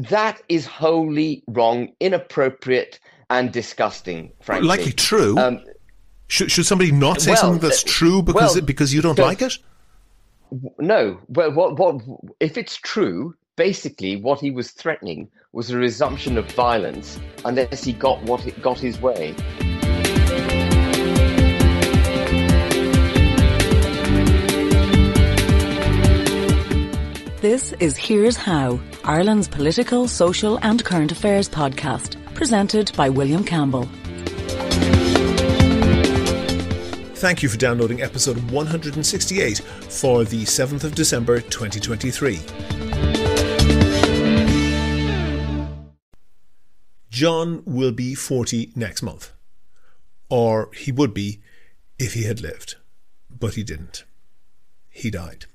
That is wholly wrong, inappropriate, and disgusting, frankly. Likely true. Should somebody not say something that's true because you don't like it? No. Well, what if it's true? Basically, what he was threatening was a resumption of violence unless he got his way. This is Here's How, Ireland's political, social and current affairs podcast, presented by William Campbell. Thank you for downloading episode 168 for the 7th of December 2023. John will be 40 next month. Or he would be if he had lived. But he didn't. He died.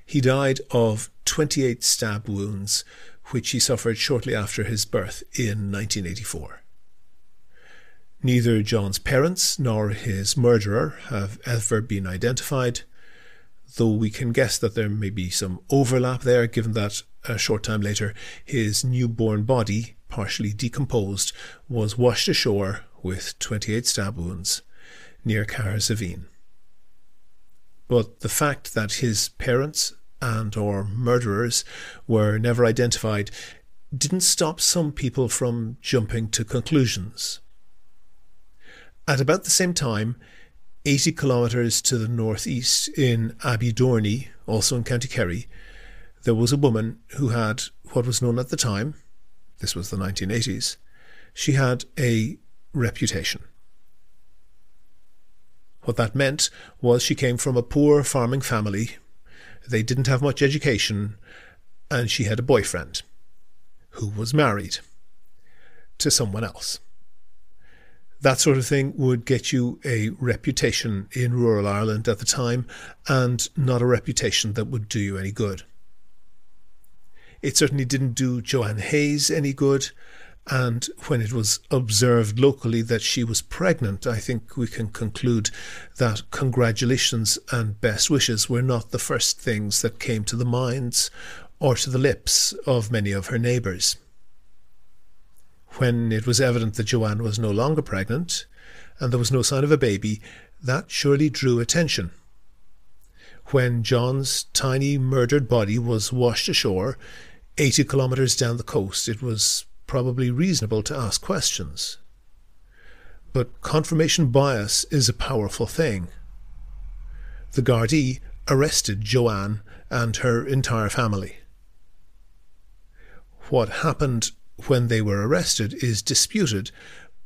He died of 28 stab wounds, which he suffered shortly after his birth in 1984. Neither John's parents nor his murderer have ever been identified, though we can guess that there may be some overlap there, given that a short time later his newborn body, partially decomposed, was washed ashore with 28 stab wounds near Cahersiveen. But the fact that his parents and or murderers were never identified didn't stop some people from jumping to conclusions. At about the same time, 80 kilometres to the northeast in Abbeydorney, also in County Kerry, there was a woman who had what was known at the time, this was the 1980s, she had a reputation. What that meant was she came from a poor farming family. They didn't have much education, and she had a boyfriend who was married to someone else. That sort of thing would get you a reputation in rural Ireland at the time, and not a reputation that would do you any good. It certainly didn't do Joanne Hayes any good, and when it was observed locally that she was pregnant, I think we can conclude that congratulations and best wishes were not the first things that came to the minds or to the lips of many of her neighbours. When it was evident that Joanne was no longer pregnant and there was no sign of a baby, that surely drew attention. When John's tiny murdered body was washed ashore 80 kilometres down the coast, it was probably reasonable to ask questions. But confirmation bias is a powerful thing. The Gardaí arrested Joanne and her entire family. What happened when they were arrested is disputed,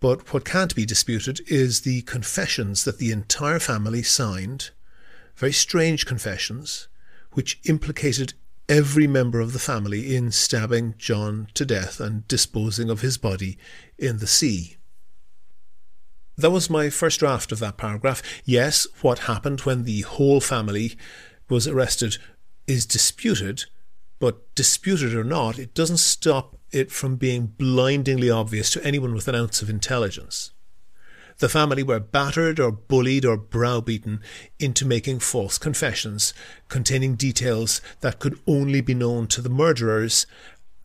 but what can't be disputed is the confessions that the entire family signed, very strange confessions, which implicated every member of the family in stabbing John to death and disposing of his body in the sea. That was my first draft of that paragraph. Yes, what happened when the whole family was arrested is disputed, but disputed or not, it doesn't stop it from being blindingly obvious to anyone with an ounce of intelligence. The family were battered or bullied or browbeaten into making false confessions containing details that could only be known to the murderers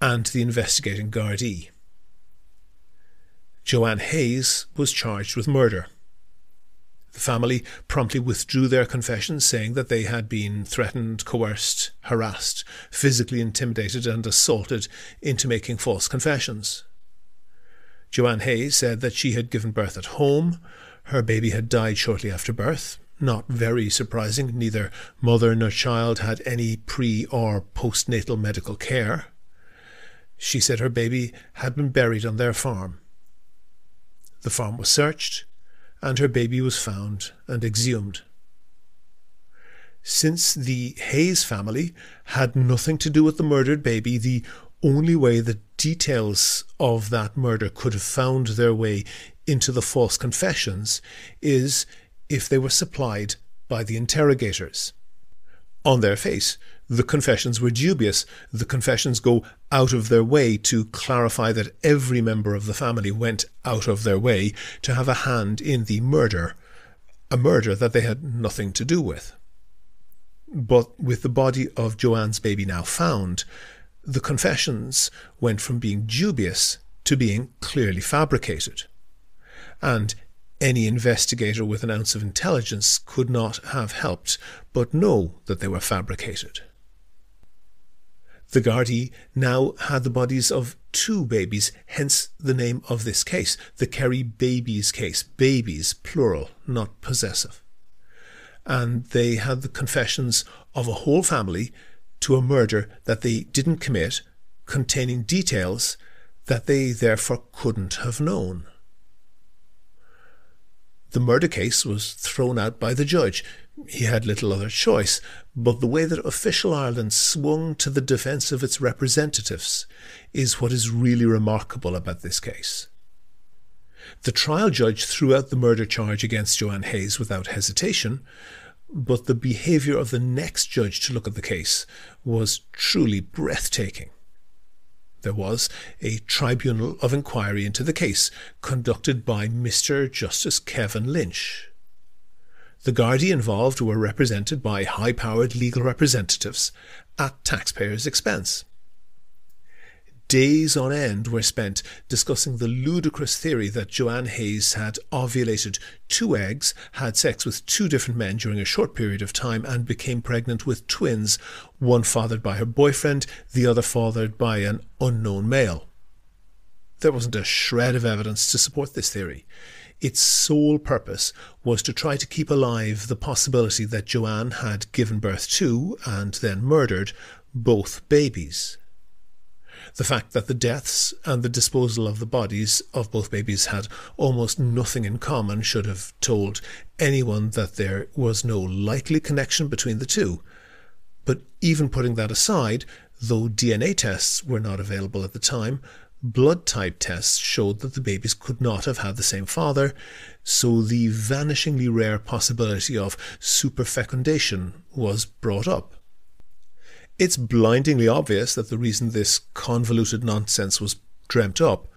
and the investigating Gardaí. Joanne Hayes was charged with murder. The family promptly withdrew their confessions, saying that they had been threatened, coerced, harassed, physically intimidated and assaulted into making false confessions. Joanne Hayes said that she had given birth at home. Her baby had died shortly after birth. Not very surprising. Neither mother nor child had any pre- or postnatal medical care. She said her baby had been buried on their farm. The farm was searched, and her baby was found and exhumed. Since the Hayes family had nothing to do with the murdered baby, the only way the details of that murder could have found their way into the false confessions is if they were supplied by the interrogators. On their face, the confessions were dubious. The confessions go out of their way to clarify that every member of the family went out of their way to have a hand in the murder, a murder that they had nothing to do with. But with the body of Joanne's baby now found, the confessions went from being dubious to being clearly fabricated. And any investigator with an ounce of intelligence could not have helped but know that they were fabricated. The Gardaí now had the bodies of 2 babies, hence the name of this case, the Kerry babies case, babies, plural, not possessive. And they had the confessions of a whole family to a murder that they didn't commit, containing details that they therefore couldn't have known. The murder case was thrown out by the judge. He had little other choice, but the way that official Ireland swung to the defence of its representatives is what is really remarkable about this case. The trial judge threw out the murder charge against Joanne Hayes without hesitation, but the behaviour of the next judge to look at the case was truly breathtaking. There was a tribunal of inquiry into the case, conducted by Mr. Justice Kevin Lynch. The Gardaí involved were represented by high-powered legal representatives at taxpayers' expense. Days on end were spent discussing the ludicrous theory that Joanne Hayes had ovulated 2 eggs, had sex with 2 different men during a short period of time, and became pregnant with twins, one fathered by her boyfriend, the other fathered by an unknown male. There wasn't a shred of evidence to support this theory. Its sole purpose was to try to keep alive the possibility that Joanne had given birth to, and then murdered, both babies. The fact that the deaths and the disposal of the bodies of both babies had almost nothing in common should have told anyone that there was no likely connection between the two. But even putting that aside, though DNA tests were not available at the time, blood type tests showed that the babies could not have had the same father, so the vanishingly rare possibility of superfecundation was brought up. It's blindingly obvious that the reason this convoluted nonsense was dreamt up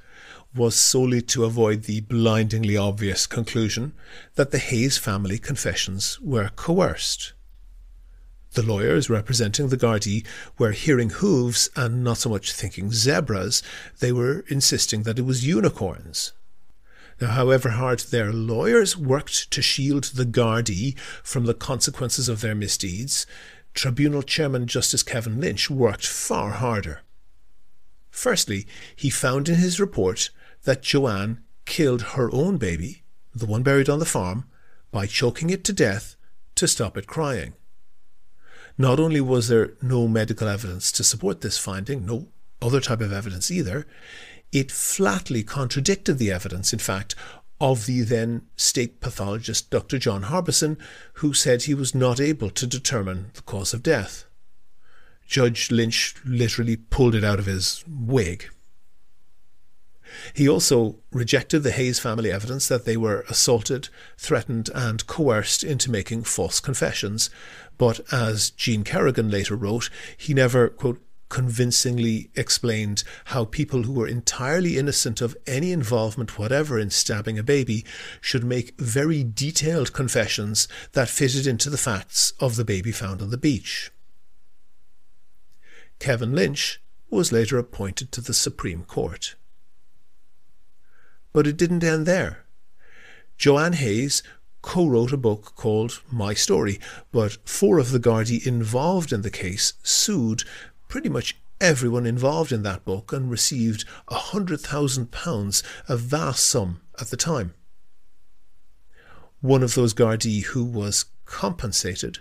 was solely to avoid the blindingly obvious conclusion that the Hayes family confessions were coerced. The lawyers representing the Gardaí were hearing hooves and not so much thinking zebras. They were insisting that it was unicorns. Now, however hard their lawyers worked to shield the Gardaí from the consequences of their misdeeds, Tribunal Chairman Justice Kevin Lynch worked far harder. Firstly, he found in his report that Joanne killed her own baby, the one buried on the farm, by choking it to death to stop it crying. Not only was there no medical evidence to support this finding, no other type of evidence either, it flatly contradicted the evidence, in fact, of the then state pathologist Dr. John Harbison, who said he was not able to determine the cause of death. Judge Lynch literally pulled it out of his wig. He also rejected the Hayes family evidence that they were assaulted, threatened and coerced into making false confessions, but as Jean Kerrigan later wrote, he never, quote, convincingly explained how people who were entirely innocent of any involvement whatever in stabbing a baby should make very detailed confessions that fitted into the facts of the baby found on the beach. Kevin Lynch was later appointed to the Supreme Court. But it didn't end there. Joanne Hayes co-wrote a book called My Story, but 4 of the Gardaí involved in the case sued pretty much everyone involved in that book and received £100,000, a vast sum at the time. One of those Gardaí who was compensated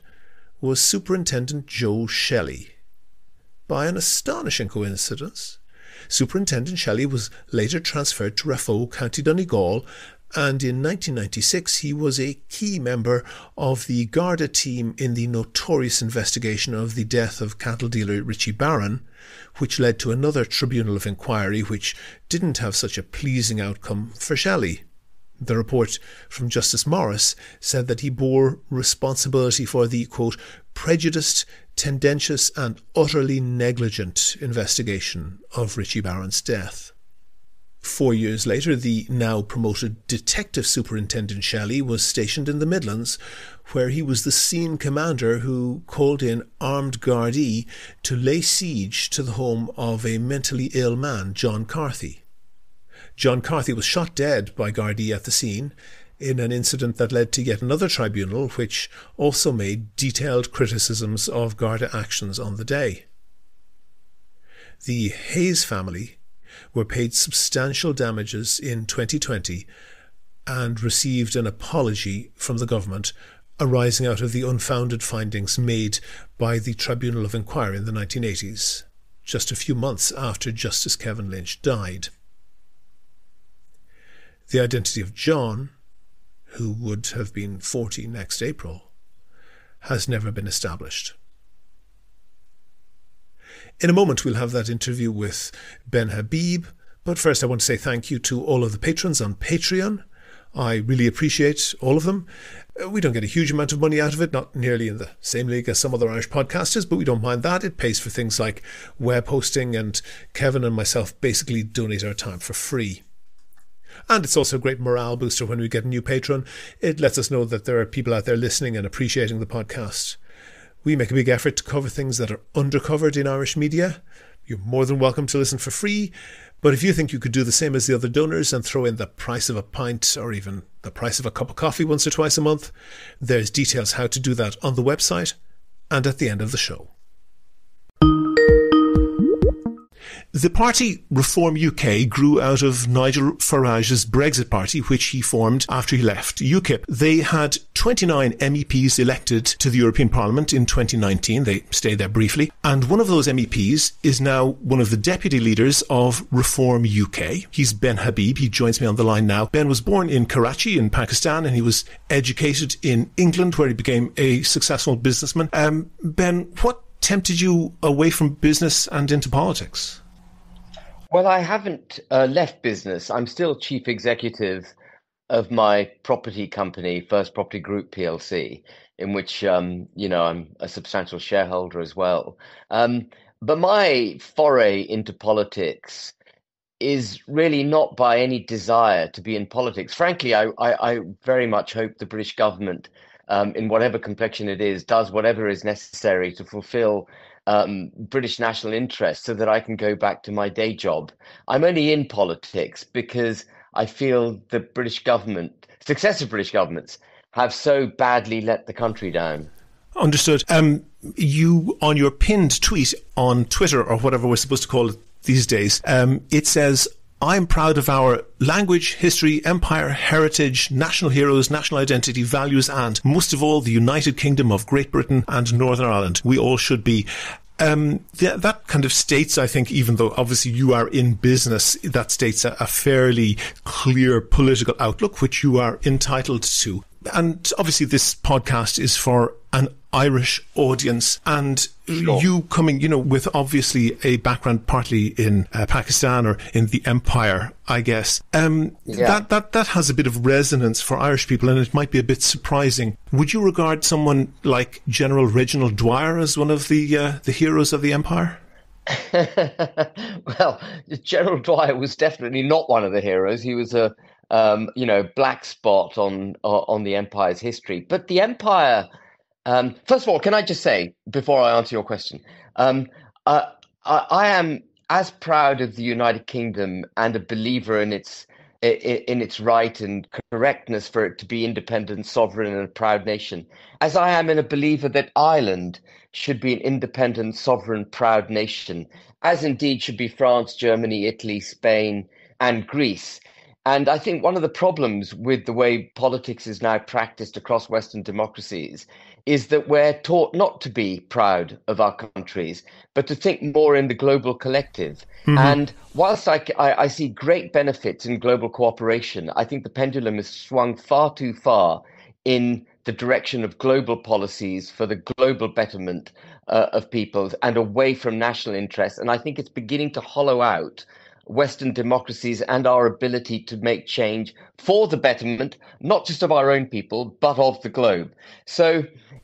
was Superintendent Joe Shelley. By an astonishing coincidence, Superintendent Shelley was later transferred to Raphoe, County Donegal, and in 1996 he was a key member of the Garda team in the notorious investigation of the death of cattle dealer Richie Barron, which led to another tribunal of inquiry which didn't have such a pleasing outcome for Shelley. The report from Justice Morris said that he bore responsibility for the, quote, prejudiced, tendentious and utterly negligent investigation of Richie Barron's death. 4 years later, the now promoted Detective Superintendent Shelley was stationed in the Midlands, where he was the scene commander who called in armed Gardaí to lay siege to the home of a mentally ill man, John Carthy. John Carthy was shot dead by Gardaí at the scene in an incident that led to yet another tribunal, which also made detailed criticisms of Garda actions on the day. The Hayes family were paid substantial damages in 2020 and received an apology from the government arising out of the unfounded findings made by the Tribunal of Inquiry in the 1980s, just a few months after Justice Kevin Lynch died. The identity of John, who would have been 40 next April, has never been established. In a moment, we'll have that interview with Ben Habib, but first I want to say thank you to all of the patrons on Patreon. I really appreciate all of them. We don't get a huge amount of money out of it, not nearly in the same league as some other Irish podcasters, but we don't mind that. It pays for things like web hosting, and Kevin and myself basically donate our time for free. And it's also a great morale booster when we get a new patron. It lets us know that there are people out there listening and appreciating the podcast. We make a big effort to cover things that are undercovered in Irish media. You're more than welcome to listen for free, but if you think you could do the same as the other donors and throw in the price of a pint or even the price of a cup of coffee once or twice a month, there's details how to do that on the website and at the end of the show. The party Reform UK grew out of Nigel Farage's Brexit party, which he formed after he left UKIP. They had 29 MEPs elected to the European Parliament in 2019. They stayed there briefly. And one of those MEPs is now one of the deputy leaders of Reform UK. He's Ben Habib. He joins me on the line now. Ben was born in Karachi in Pakistan, and he was educated in England, where he became a successful businessman. Ben, what tempted you away from business and into politics? Well, I haven't left business. I'm still chief executive of my property company, First Property Group PLC, in which, I'm a substantial shareholder as well. But my foray into politics is really not by any desire to be in politics. Frankly, I very much hope the British government, in whatever complexion it is, does whatever is necessary to fulfill British national interest so that I can go back to my day job. I'm only in politics because I feel the British government, successive British governments, have so badly let the country down. Understood. You, on your pinned tweet on Twitter, or whatever we're supposed to call it these days, it says, "I'm proud of our language, history, empire, heritage, national heroes, national identity, values, and, most of all, the United Kingdom of Great Britain and Northern Ireland. We all should be." That kind of states, I think, even though obviously you are in business, that states a fairly clear political outlook, which you are entitled to. And obviously this podcast is for an Irish audience, and sure. You coming, with obviously a background partly in Pakistan or in the empire, I guess, that has a bit of resonance for Irish people, and it might be a bit surprising. Would you regard someone like General Reginald Dwyer as one of the heroes of the empire? Well, General Dwyer was definitely not one of the heroes. He was a black spot on the empire's history. But the empire, first of all, can I just say, before I answer your question, I am as proud of the United Kingdom and a believer in its right and correctness for it to be independent, sovereign, and a proud nation, as I am in a believer that Ireland should be an independent, sovereign, proud nation, as indeed should be France, Germany, Italy, Spain, and Greece. And I think one of the problems with the way politics is now practiced across Western democracies is that we're taught not to be proud of our countries, but to think more in the global collective. Mm-hmm. And whilst I see great benefits in global cooperation, I think the pendulum has swung far too far in the direction of global policies for the global betterment of peoples and away from national interests. And I think it's beginning to hollow out Western democracies and our ability to make change for the betterment, not just of our own people, but of the globe. So,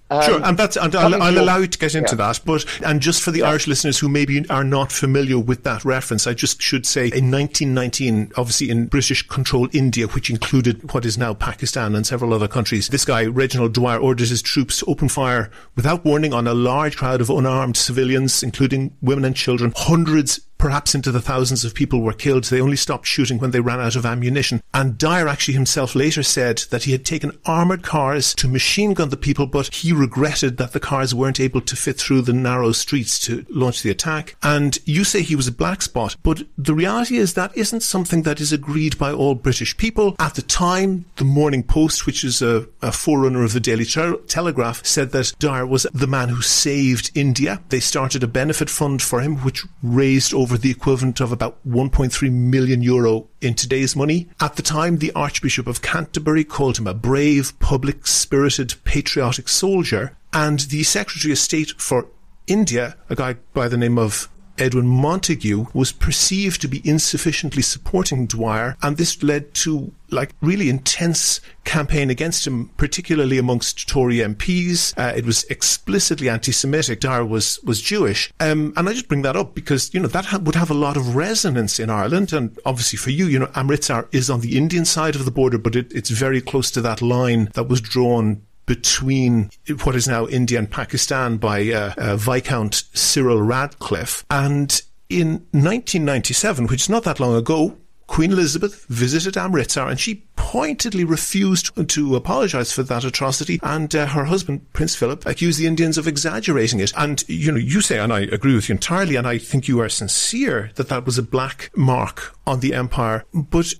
sure, and I'll allow you to get into yeah. that, and just for the Irish listeners who maybe are not familiar with that reference, I just should say in 1919, obviously in British-controlled India, which included what is now Pakistan and several other countries, this guy, Reginald Dwyer, ordered his troops to open fire without warning on a large crowd of unarmed civilians, including women and children. Hundreds, perhaps into the thousands of people were killed. They only stopped shooting when they ran out of ammunition. And Dyer actually himself later said that he had taken armoured cars to machine gun the people, but he regretted that the cars weren't able to fit through the narrow streets to launch the attack. And you say he was a black spot, but the reality is that isn't something that is agreed by all British people. At the time, the Morning Post, which is a forerunner of the Daily Telegraph, said that Dyer was the man who saved India. They started a benefit fund for him, which raised over the equivalent of about 1.3 million euro in today's money. At the time, the Archbishop of Canterbury called him a brave, public-spirited, patriotic soldier, and the Secretary of State for India, a guy by the name of Edwin Montagu, was perceived to be insufficiently supporting Dwyer, and this led to really intense campaign against him, particularly amongst Tory MPs. It was explicitly anti-Semitic. Dyer was Jewish. And I just bring that up because, that would have a lot of resonance in Ireland. And obviously for you, Amritsar is on the Indian side of the border, but it's very close to that line that was drawn between what is now India and Pakistan by Viscount Cyril Radcliffe. And in 1997, which is not that long ago, Queen Elizabeth visited Amritsar and she pointedly refused to apologise for that atrocity, and her husband, Prince Philip, accused the Indians of exaggerating it. And, you say, and I agree with you entirely, and I think you are sincere, that was a black mark on the empire. But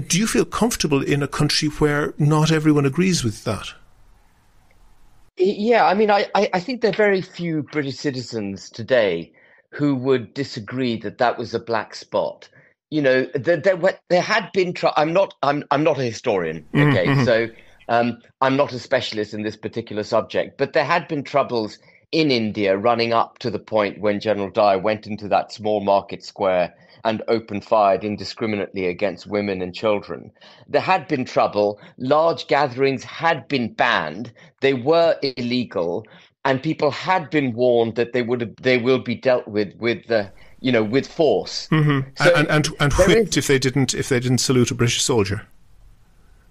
do you feel comfortable in a country where not everyone agrees with that? Yeah, I mean, I think there are very few British citizens today who would disagree that was a black spot. There had been. I'm not a historian. Okay, Mm-hmm. so I'm not a specialist in this particular subject, but there had been troubles in India running up to the point when General Dyer went into that small market square and opened fired indiscriminately against women and children. There had been trouble. Large gatherings had been banned. They were illegal, and people had been warned that they will be dealt with force. Mm-hmm. So and whipped if they didn't salute a British soldier.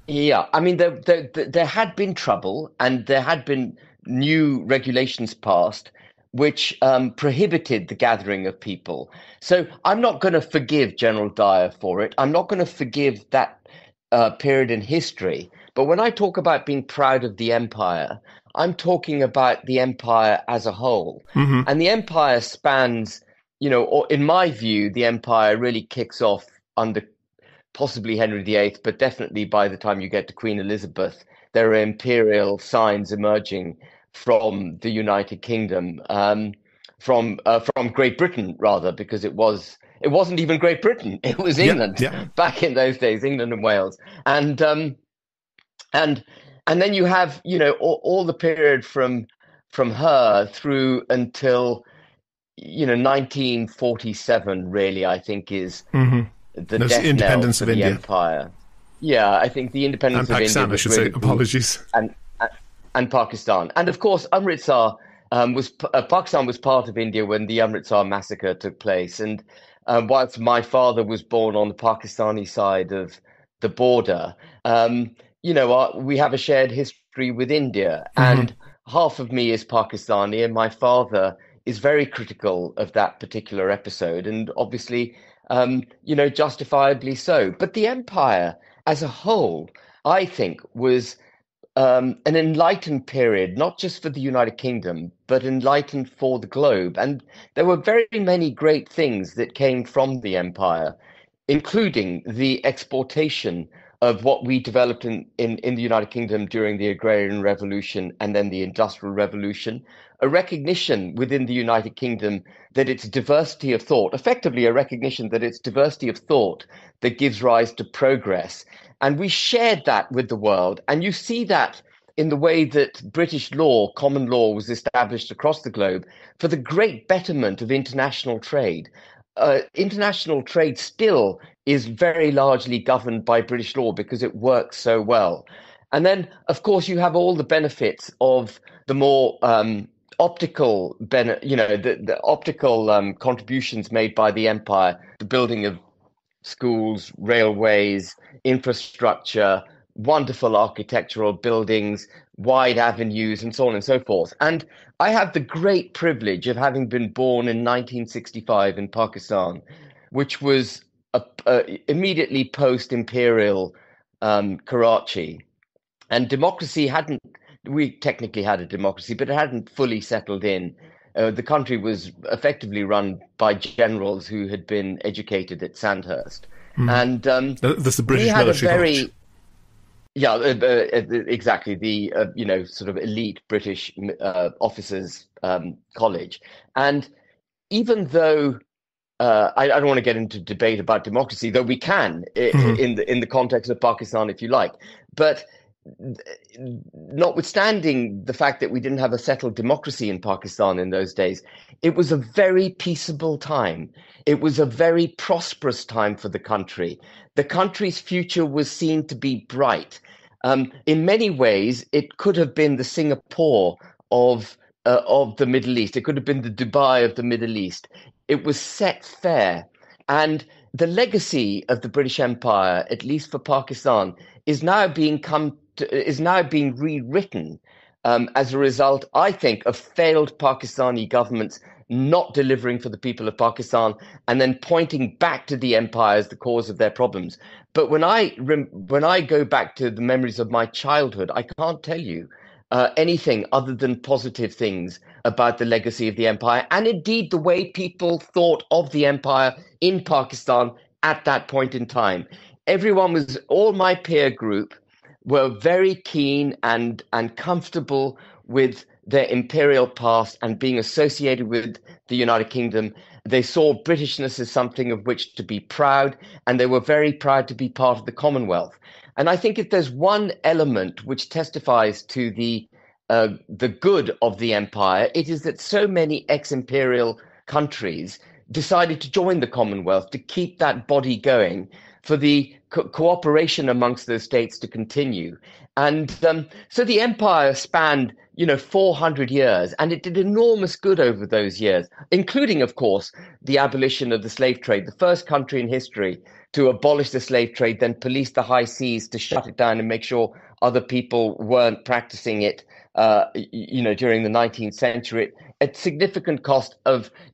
Yeah, I mean there had been trouble, and there had been new regulations passed which prohibited the gathering of people. So I'm not going to forgive General Dyer for it. I'm not going to forgive that period in history. But when I talk about being proud of the empire, I'm talking about the empire as a whole. Mm-hmm. And the empire spans, or in my view, the empire really kicks off under possibly Henry VIII, but definitely by the time you get to Queen Elizabeth, there are imperial signs emerging from the United Kingdom, from Great Britain rather, because it wasn't even Great Britain; it was England back in those days, England and Wales, and then you have all the period from her through until 1947. Really, I think is the death independence knell of for the India. Empire. Yeah, I think the independence and of Pakistan, India. I should say. Apologies. And Pakistan. And of course, Amritsar Pakistan was part of India when the Amritsar massacre took place. And whilst my father was born on the Pakistani side of the border, we have a shared history with India. Mm-hmm. And half of me is Pakistani, and my father is very critical of that particular episode. And obviously, justifiably so. But the empire as a whole, I think, was an enlightened period, not just for the United Kingdom, but enlightened for the globe. And there were very many great things that came from the empire, including the exportation of what we developed in the United Kingdom during the Agrarian Revolution and then the Industrial Revolution, a recognition within the United Kingdom that its diversity of thought, effectively a recognition that it's diversity of thought that gives rise to progress. And we shared that with the world. And you see that in the way that British law, common law, was established across the globe for the great betterment of international trade. international trade still is very largely governed by British law because it works so well. And then, of course, you have all the benefits of the more the optical contributions made by the empire, the building of schools, railways, infrastructure, wonderful architectural buildings, wide avenues, and so on and so forth. And I have the great privilege of having been born in 1965 in Pakistan, which was immediately post-imperial Karachi. And democracy hadn't, we technically had a democracy, but it hadn't fully settled in. The country was effectively run by generals who had been educated at Sandhurst. And that's the British military college. Yeah, exactly. The sort of elite British officers' college. And even though I don't want to get into debate about democracy, though we can in the context of Pakistan, if you like, but notwithstanding the fact that we didn't have a settled democracy in Pakistan in those days, it was a very peaceable time. It was a very prosperous time for the country. The country's future was seen to be bright. In many ways, it could have been the Singapore of the Middle East. It could have been the Dubai of the Middle East. It was set fair. And the legacy of the British Empire, at least for Pakistan, is now being rewritten as a result, I think, of failed Pakistani governments not delivering for the people of Pakistan and then pointing back to the empire as the cause of their problems. But when I go back to the memories of my childhood, I can't tell you anything other than positive things about the legacy of the empire, and indeed the way people thought of the empire in Pakistan at that point in time. All my peer group were very keen and comfortable with their imperial past and being associated with the United Kingdom. They saw Britishness as something of which to be proud, and they were very proud to be part of the Commonwealth. And I think if there's one element which testifies to the good of the empire, it is that so many ex-imperial countries decided to join the Commonwealth to keep that body going, for the cooperation amongst those states to continue. And so the empire spanned, 400 years, and it did enormous good over those years, including, of course, the abolition of the slave trade, the first country in history to abolish the slave trade, then police the high seas to shut it down and make sure other people weren't practicing it, during the 19th century, at significant cost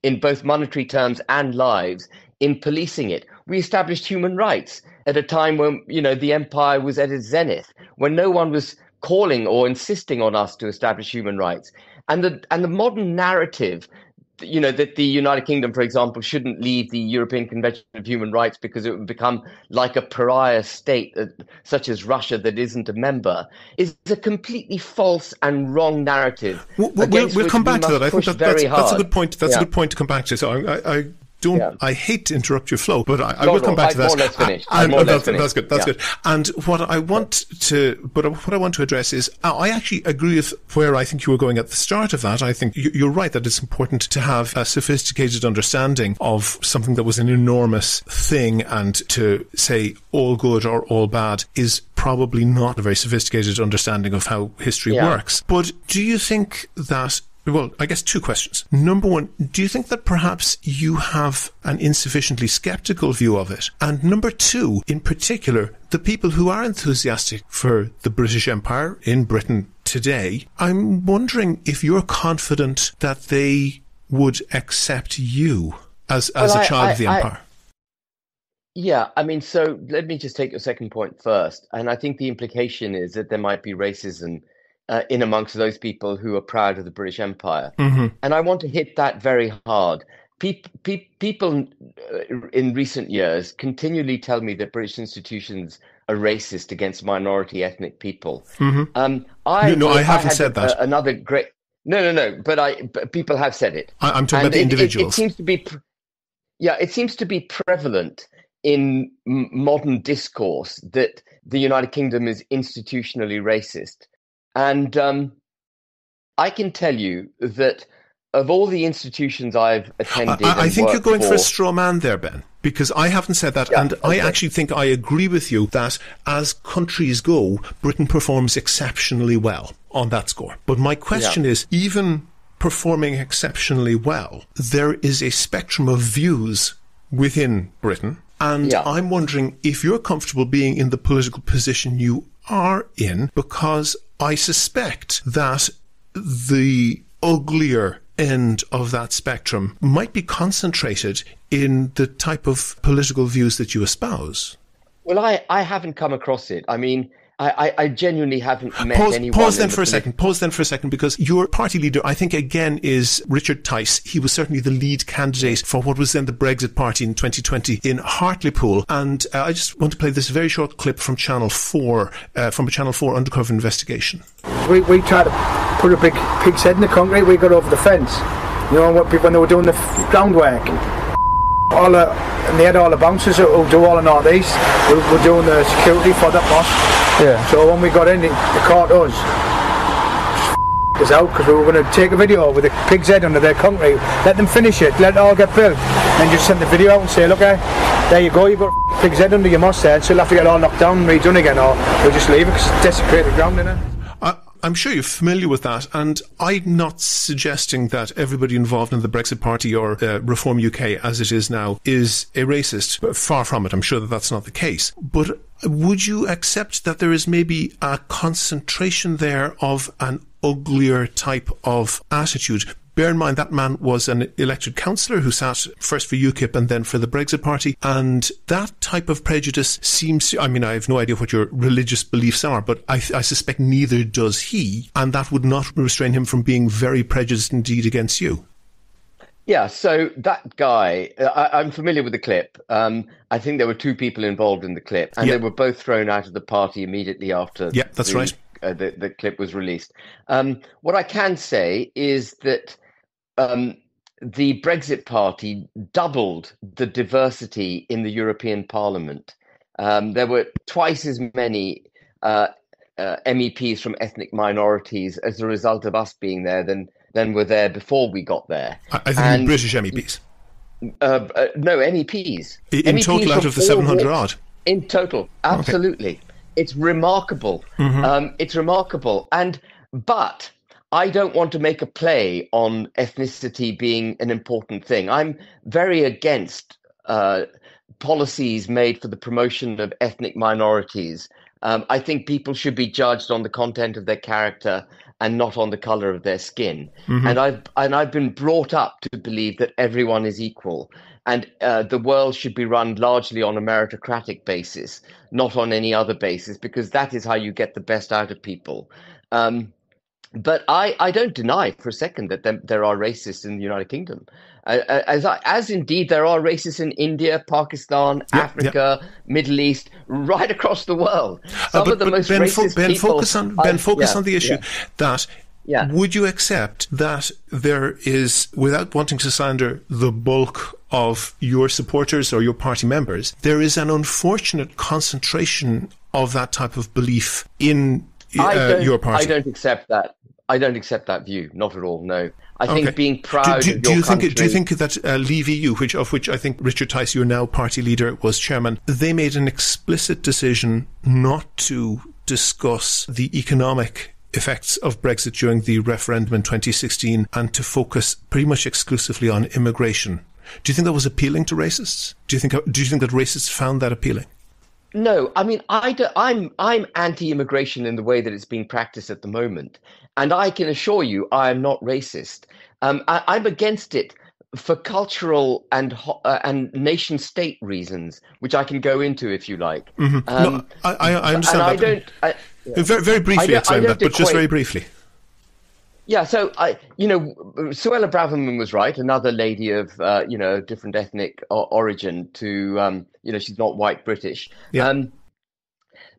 in both monetary terms and lives, in policing it. We established human rights at a time when, the empire was at its zenith, when no one was calling or insisting on us to establish human rights. And the modern narrative, that the United Kingdom, for example, shouldn't leave the European Convention of Human Rights because it would become like a pariah state, such as Russia, that isn't a member, is a completely false and wrong narrative. We'll come back to that. I think that's a good point. That's a good point to come back to. So I hate to interrupt your flow, but I will come back to that. That's good. That's good. And what I want to address is, I actually agree with where I think you were going at the start of that. I think you're right that it's important to have a sophisticated understanding of something that was an enormous thing, and to say all good or all bad is probably not a very sophisticated understanding of how history works. But do you think that, well, I guess two questions. Number one, do you think that perhaps you have an insufficiently sceptical view of it? And number two, in particular, the people who are enthusiastic for the British Empire in Britain today, I'm wondering if you're confident that they would accept you as a child of the empire. Yeah, I mean, so let me just take your second point first. And I think the implication is that there might be racism in amongst those people who are proud of the British Empire. Mm-hmm. And I want to hit that very hard. People in recent years continually tell me that British institutions are racist against minority ethnic people. Mm-hmm. I haven't said that. Another great... No. But people have said it. I'm talking about the individuals. It seems to be... it seems to be prevalent in modern discourse that the United Kingdom is institutionally racist. And I can tell you that of all the institutions I've attended, I and think you're worked going for a straw man there, Ben, because I haven't said that. Yeah, and okay. I actually think I agree with you that as countries go, Britain performs exceptionally well on that score. But my question is, even performing exceptionally well, there is a spectrum of views within Britain. And I'm wondering if you're comfortable being in the political position you are in, because I suspect that the uglier end of that spectrum might be concentrated in the type of political views that you espouse. Well, I haven't come across it. I mean, I genuinely haven't met anyone. Pause then for a second, because your party leader, I think, again, is Richard Tice. He was certainly the lead candidate for what was then the Brexit Party in 2020 in Hartlepool. And I just want to play this very short clip from Channel 4, from a Channel 4 undercover investigation. We tried to put a big pig's head in the concrete. We got over the fence, when they were doing the groundwork. And they had all the bouncers who do all the northeast. We were doing the security for that mosque. Yeah. So when we got in, they caught us out because we were going to take a video with a pig's head under their concrete, let them finish it, let it all get built, and just send the video out and say, look, there you go, you've got a pig's head under your mosque there, so you'll have to get it all knocked down and redone again, or we'll just leave it because it's desecrated ground, innit? I'm sure you're familiar with that, and I'm not suggesting that everybody involved in the Brexit Party or Reform UK, as it is now, is a racist. But far from it. I'm sure that that's not the case. But would you accept that there is maybe a concentration there of an uglier type of attitude? Bear in mind that man was an elected councillor who sat first for UKIP and then for the Brexit Party, and that type of prejudice seems to, I mean, I have no idea what your religious beliefs are, but I suspect neither does he, and that would not restrain him from being very prejudiced indeed against you. Yeah, so that guy, I'm familiar with the clip. I think there were two people involved in the clip, and they were both thrown out of the party immediately after that's right. The clip was released. What I can say is that the Brexit Party doubled the diversity in the European Parliament. There were twice as many MEPs from ethnic minorities as a result of us being there than were there before we got there. I think British MEPs. No, MEPs. In MEPs total, out of the 700 odd. In total, absolutely. Okay. It's remarkable. Mm-hmm. It's remarkable. But I don't want to make a play on ethnicity being an important thing. I'm very against policies made for the promotion of ethnic minorities. I think people should be judged on the content of their character and not on the color of their skin. Mm-hmm. And I've been brought up to believe that everyone is equal, and the world should be run largely on a meritocratic basis, not on any other basis, because that is how you get the best out of people. But I don't deny for a second that there are racists in the United Kingdom, as indeed there are racists in India, Pakistan, Africa, Middle East, right across the world. Some of the most racist people. Focus on the issue that. Yeah. Would you accept that there is, without wanting to slander the bulk of your supporters or your party members, there is an unfortunate concentration of that type of belief in your party? I don't accept that. I don't accept that view. Not at all. No. I think being proud of your country... Do you think that Leave EU, of which I think Richard Tice, your now party leader, was chairman, they made an explicit decision not to discuss the economic effects of Brexit during the referendum in 2016 and to focus pretty much exclusively on immigration? Do you think that was appealing to racists? Do you think that racists found that appealing? No, I mean, I'm anti-immigration in the way that it's being practiced at the moment, and I can assure you I am not racist. I'm against it for cultural and nation-state reasons, which I can go into if you like. Mm-hmm. No, I understand that. Very briefly explain that, but just very briefly. Yeah, so Suella Braverman was right. Another lady of different ethnic origin to she's not white British. Yeah.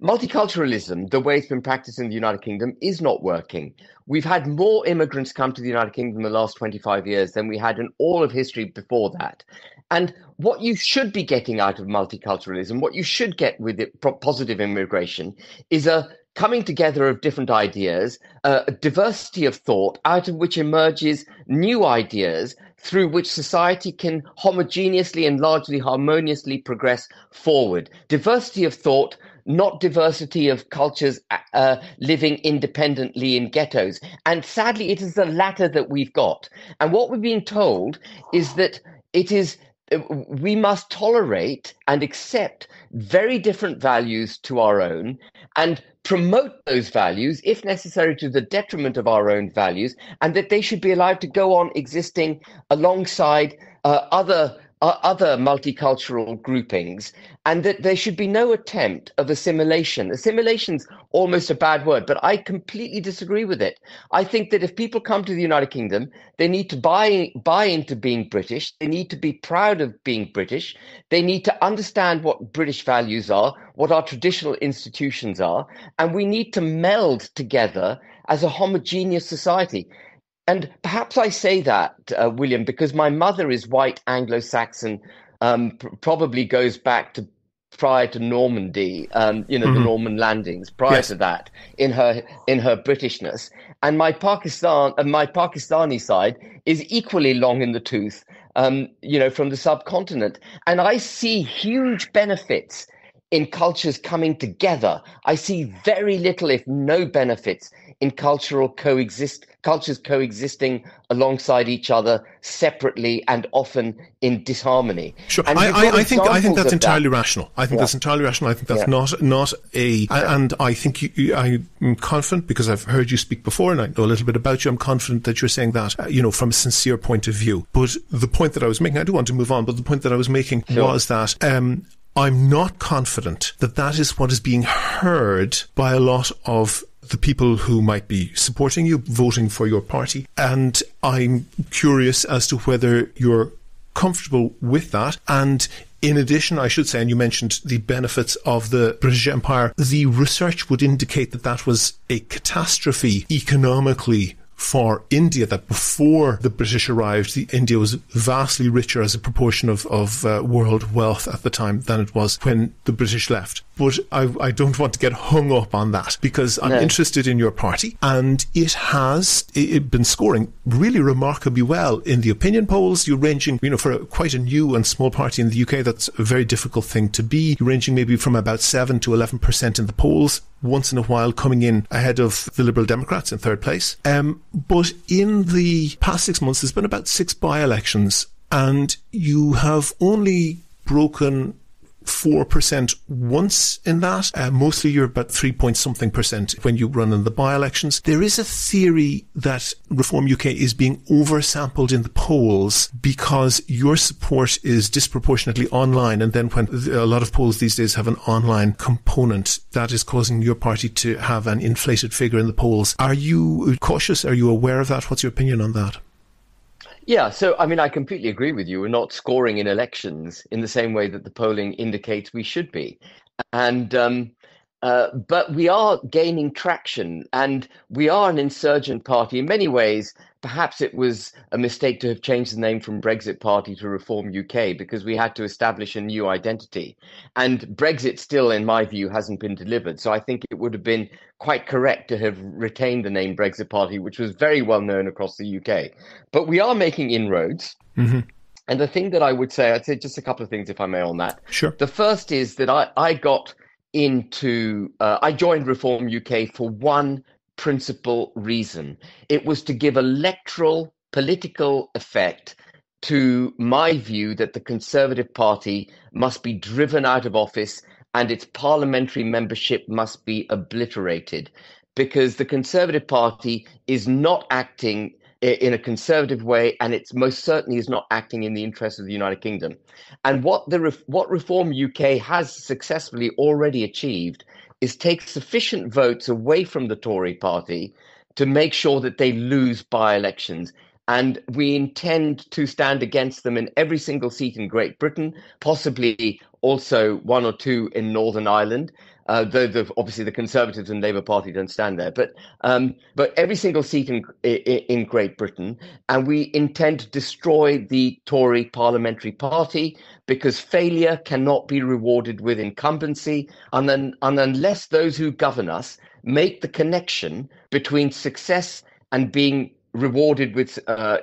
Multiculturalism, the way it's been practiced in the United Kingdom, is not working. We've had more immigrants come to the United Kingdom in the last 25 years than we had in all of history before that. And what you should be getting out of multiculturalism, what you should get with it, positive immigration, is a coming together of different ideas, a diversity of thought, out of which emerges new ideas through which society can homogeneously and largely harmoniously progress forward. Diversity of thought, not diversity of cultures living independently in ghettos. And sadly, it is the latter that we've got. And what we're being told is that we must tolerate and accept very different values to our own and promote those values, if necessary, to the detriment of our own values, and that they should be allowed to go on existing alongside other multicultural groupings, and that there should be no attempt of assimilation. Assimilation's almost a bad word, but I completely disagree with it. I think that if people come to the United Kingdom, they need to buy into being British. They need to be proud of being British. They need to understand what British values are, what our traditional institutions are, and we need to meld together as a homogeneous society. And perhaps I say that, William, because my mother is white Anglo-Saxon, probably goes back to prior to Normandy, the Norman landings, prior to that, in her Britishness. And my Pakistani side is equally long in the tooth, from the subcontinent. And I see huge benefits in cultures coming together. I see very little, if no benefits, in cultures coexisting alongside each other separately and often in disharmony. Sure, I think that's entirely rational. I think that's entirely rational. I think that's not a, and I think I'm confident, because I've heard you speak before and I know a little bit about you. I'm confident that you're saying that, from a sincere point of view. But the point that I was making, I do want to move on, but the point that I was making was that I'm not confident that that is what is being heard by a lot of the people who might be supporting you, voting for your party. And I'm curious as to whether you're comfortable with that. And in addition, I should say, and you mentioned the benefits of the British Empire, the research would indicate that that was a catastrophe economically for India, that before the British arrived, India was vastly richer as a proportion of world wealth at the time than it was when the British left. But I don't want to get hung up on that, because I'm interested in your party, and it has been scoring really remarkably well in the opinion polls. You're ranging, for quite a new and small party in the UK, that's a very difficult thing to be. You're ranging maybe from about 7 to 11% in the polls, once in a while coming in ahead of the Liberal Democrats in third place. But in the past 6 months, there's been about 6 by-elections, and you have only broken 4% once in that. Mostly you're about 3-point-something% when you run in the by-elections. There is a theory that Reform UK is being oversampled in the polls because your support is disproportionately online, and then when a lot of polls these days have an online component, that is causing your party to have an inflated figure in the polls. Are you cautious? Are you aware of that? What's your opinion on that? Yeah, so I completely agree with you. We're not scoring in elections in the same way that the polling indicates we should be. And but we are gaining traction, and we are an insurgent party. In many ways, perhaps it was a mistake to have changed the name from Brexit Party to Reform UK, because we had to establish a new identity. And Brexit still, in my view, hasn't been delivered. So I think it would have been quite correct to have retained the name Brexit Party, which was very well known across the UK. But we are making inroads. Mm-hmm. And the thing that I'd say just a couple of things, if I may, on that. Sure. The first is that I joined Reform UK for one principal reason. It was to give electoral political effect to my view that the Conservative Party must be driven out of office and its parliamentary membership must be obliterated, because the Conservative Party is not acting in a conservative way, and it's most certainly is not acting in the interest of the United Kingdom. And what Reform UK has successfully already achieved is take sufficient votes away from the Tory party to make sure that they lose by-elections. And we intend to stand against them in every single seat in Great Britain, possibly also 1 or 2 in Northern Ireland. Though obviously the Conservatives and Labour Party don't stand there, but every single seat in Great Britain, and we intend to destroy the Tory parliamentary party, because failure cannot be rewarded with incumbency, and unless those who govern us make the connection between success and being rewarded with, a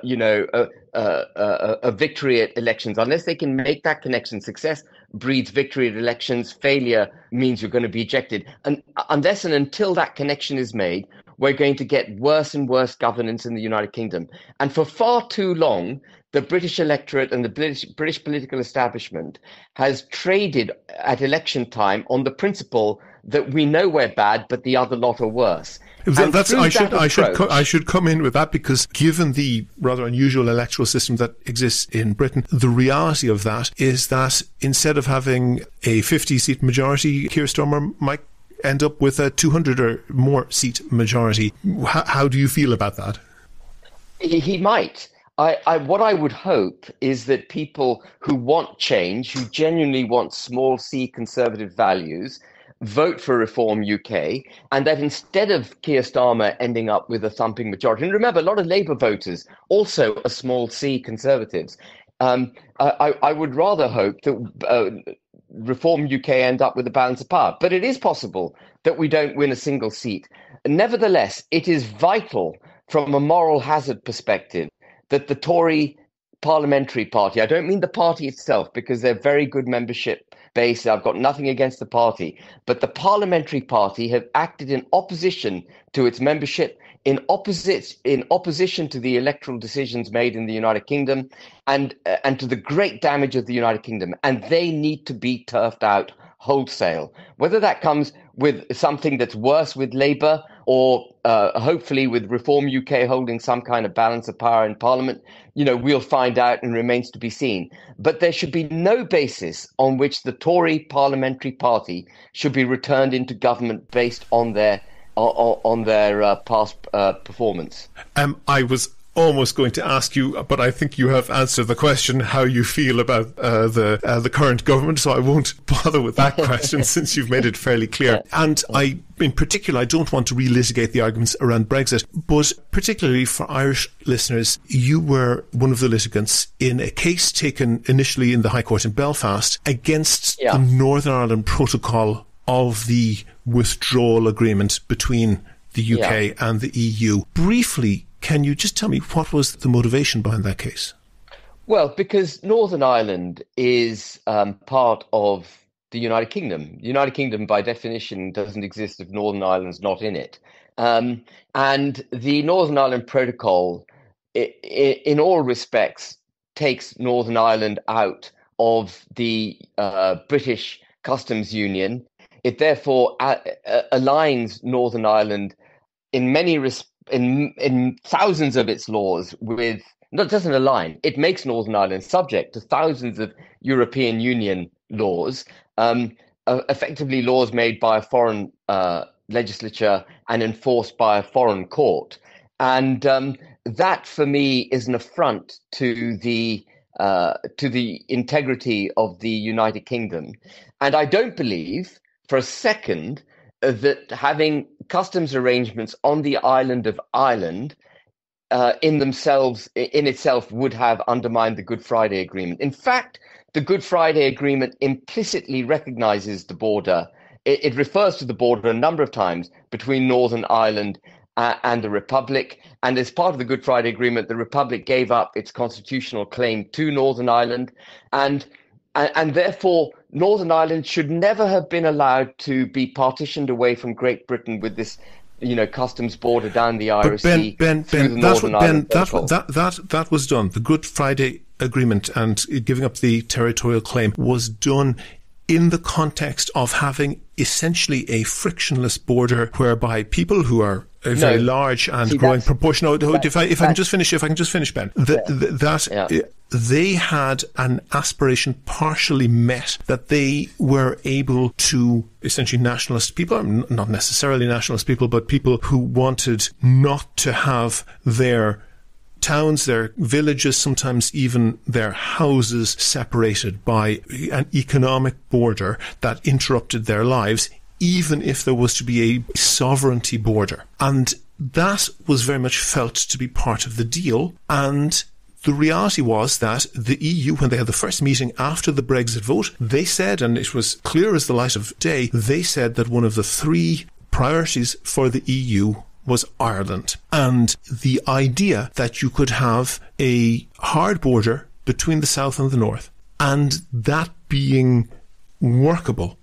victory at elections. Unless they can make that connection, success breeds victory at elections, failure means you're going to be ejected. And unless and until that connection is made, we're going to get worse and worse governance in the United Kingdom. And for far too long, the British electorate and the British political establishment has traded at election time on the principle that we know we're bad, but the other lot are worse. I should come in with that, because given the rather unusual electoral system that exists in Britain, the reality of that is that instead of having a 50-seat majority, Keir Starmer might end up with a 200 or more seat majority. How do you feel about that? He might. What I would hope is that people who want change, who genuinely want small c conservative values, vote for Reform UK, and that instead of Keir Starmer ending up with a thumping majority, and remember, a lot of Labour voters also are small c conservatives, I would rather hope that Reform UK end up with a balance of power. But it is possible that we don't win a single seat. Nevertheless, it is vital from a moral hazard perspective that the Tory parliamentary party, I don't mean the party itself, because they're very good membership base, I've got nothing against the party, but the parliamentary party have acted in opposition to its membership, in opposition to the electoral decisions made in the United Kingdom, and to the great damage of the United Kingdom. And they need to be turfed out wholesale. Whether that comes with something that's worse with Labour, or hopefully with Reform UK holding some kind of balance of power in Parliament, we'll find out, and remains to be seen. But there should be no basis on which the Tory parliamentary party should be returned into government based on their past performance. I was almost going to ask you, but I think you have answered the question, how you feel about the current government, so I won't bother with that question since you've made it fairly clear. And in particular, I don't want to relitigate the arguments around Brexit, but particularly for Irish listeners, you were one of the litigants in a case taken initially in the High Court in Belfast against the Northern Ireland Protocol of the withdrawal agreement between the UK and the EU. Briefly, can you just tell me what was the motivation behind that case? Well, because Northern Ireland is part of the United Kingdom. The United Kingdom, by definition, doesn't exist if Northern Ireland's not in it. And the Northern Ireland Protocol, in all respects, takes Northern Ireland out of the British Customs Union. It therefore aligns Northern Ireland in many respects, in thousands of its laws with, no, it doesn't align. It makes Northern Ireland subject to thousands of European Union laws, effectively laws made by a foreign legislature and enforced by a foreign court. And that, for me, is an affront to the integrity of the United Kingdom. And I don't believe for a second that having customs arrangements on the island of Ireland in itself would have undermined the Good Friday Agreement. In fact, the Good Friday Agreement implicitly recognizes the border. It refers to the border a number of times between Northern Ireland and the Republic. And as part of the Good Friday Agreement, the Republic gave up its constitutional claim to Northern Ireland. And therefore, Northern Ireland should never have been allowed to be partitioned away from Great Britain with this, customs border down the Irish Sea. That was done. The Good Friday Agreement and giving up the territorial claim was done in the context of having essentially a frictionless border whereby people who are very large and growing proportional. If I can just finish, Ben. They had an aspiration partially met, that they were able to, essentially nationalist people, not necessarily nationalist people, but people who wanted not to have their towns, their villages, sometimes even their houses separated by an economic border that interrupted their lives, even if there was to be a sovereignty border. And that was very much felt to be part of the deal. And the reality was that the EU, when they had the first meeting after the Brexit vote, they said, and it was clear as the light of day, they said that one of the three priorities for the EU was Ireland. And the idea that you could have a hard border between the south and the north, and that being workable,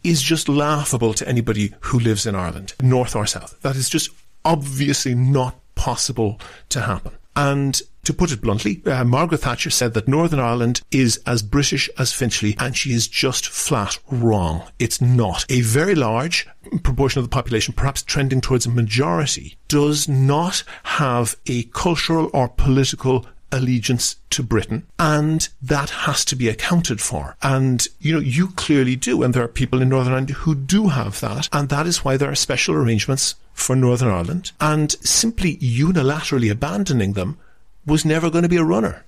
is just laughable to anybody who lives in Ireland, north or south. That is just obviously not possible to happen. And to put it bluntly, Margaret Thatcher said that Northern Ireland is as British as Finchley, and she is just flat wrong. It's not. A very large proportion of the population, perhaps trending towards a majority, does not have a cultural or political allegiance to Britain, and that has to be accounted for. And, you clearly do, and there are people in Northern Ireland who do have that, and that is why there are special arrangements for Northern Ireland, and simply unilaterally abandoning them was never going to be a runner.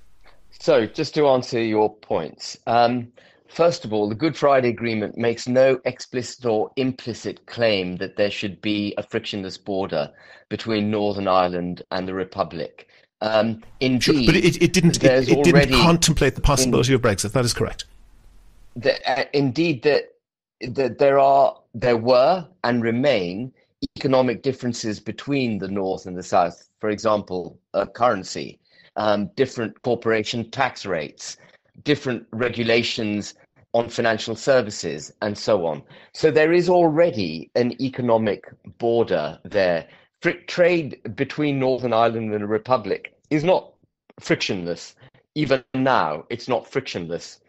So, just to answer your points, first of all, the Good Friday Agreement makes no explicit or implicit claim that there should be a frictionless border between Northern Ireland and the Republic. Indeed, sure, but it didn't contemplate the possibility of Brexit. That is correct. Indeed, there were and remain economic differences between the North and the South. For example, currency, different corporation tax rates, different regulations on financial services, and so on. So there is already an economic border there. Trade between Northern Ireland and the Republic is not frictionless. Even now, it's not frictionless.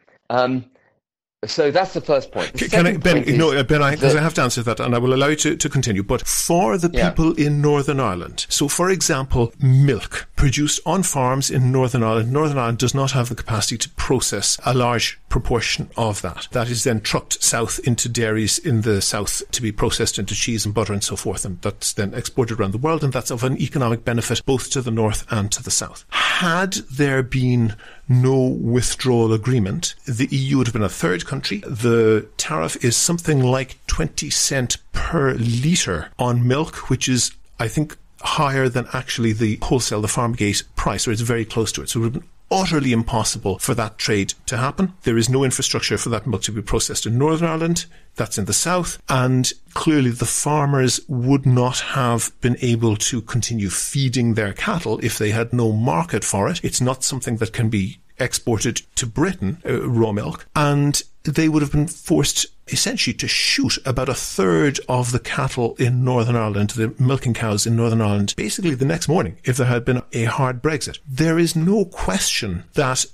So that's the first point. Ben, I have to answer that, and I will allow you to continue. But for the people in Northern Ireland, so for example, milk produced on farms in Northern Ireland does not have the capacity to process a large proportion of that. That is then trucked south into dairies in the south to be processed into cheese and butter and so forth, and that's then exported around the world, and that's of an economic benefit both to the north and to the south. Had there been no withdrawal agreement, the EU would have been a third country. The tariff is something like 20 cents per litre on milk, which is, I think, higher than actually the wholesale, the farm gate price, or it's very close to it. So it would have been utterly impossible for that trade to happen. There is no infrastructure for that milk to be processed in Northern Ireland. That's in the south. And clearly the farmers would not have been able to continue feeding their cattle if they had no market for it. It's not something that can be exported to Britain, raw milk. And they would have been forced essentially to shoot about a third of the cattle in Northern Ireland, the milking cows in Northern Ireland, basically the next morning if there had been a hard Brexit. There is no question that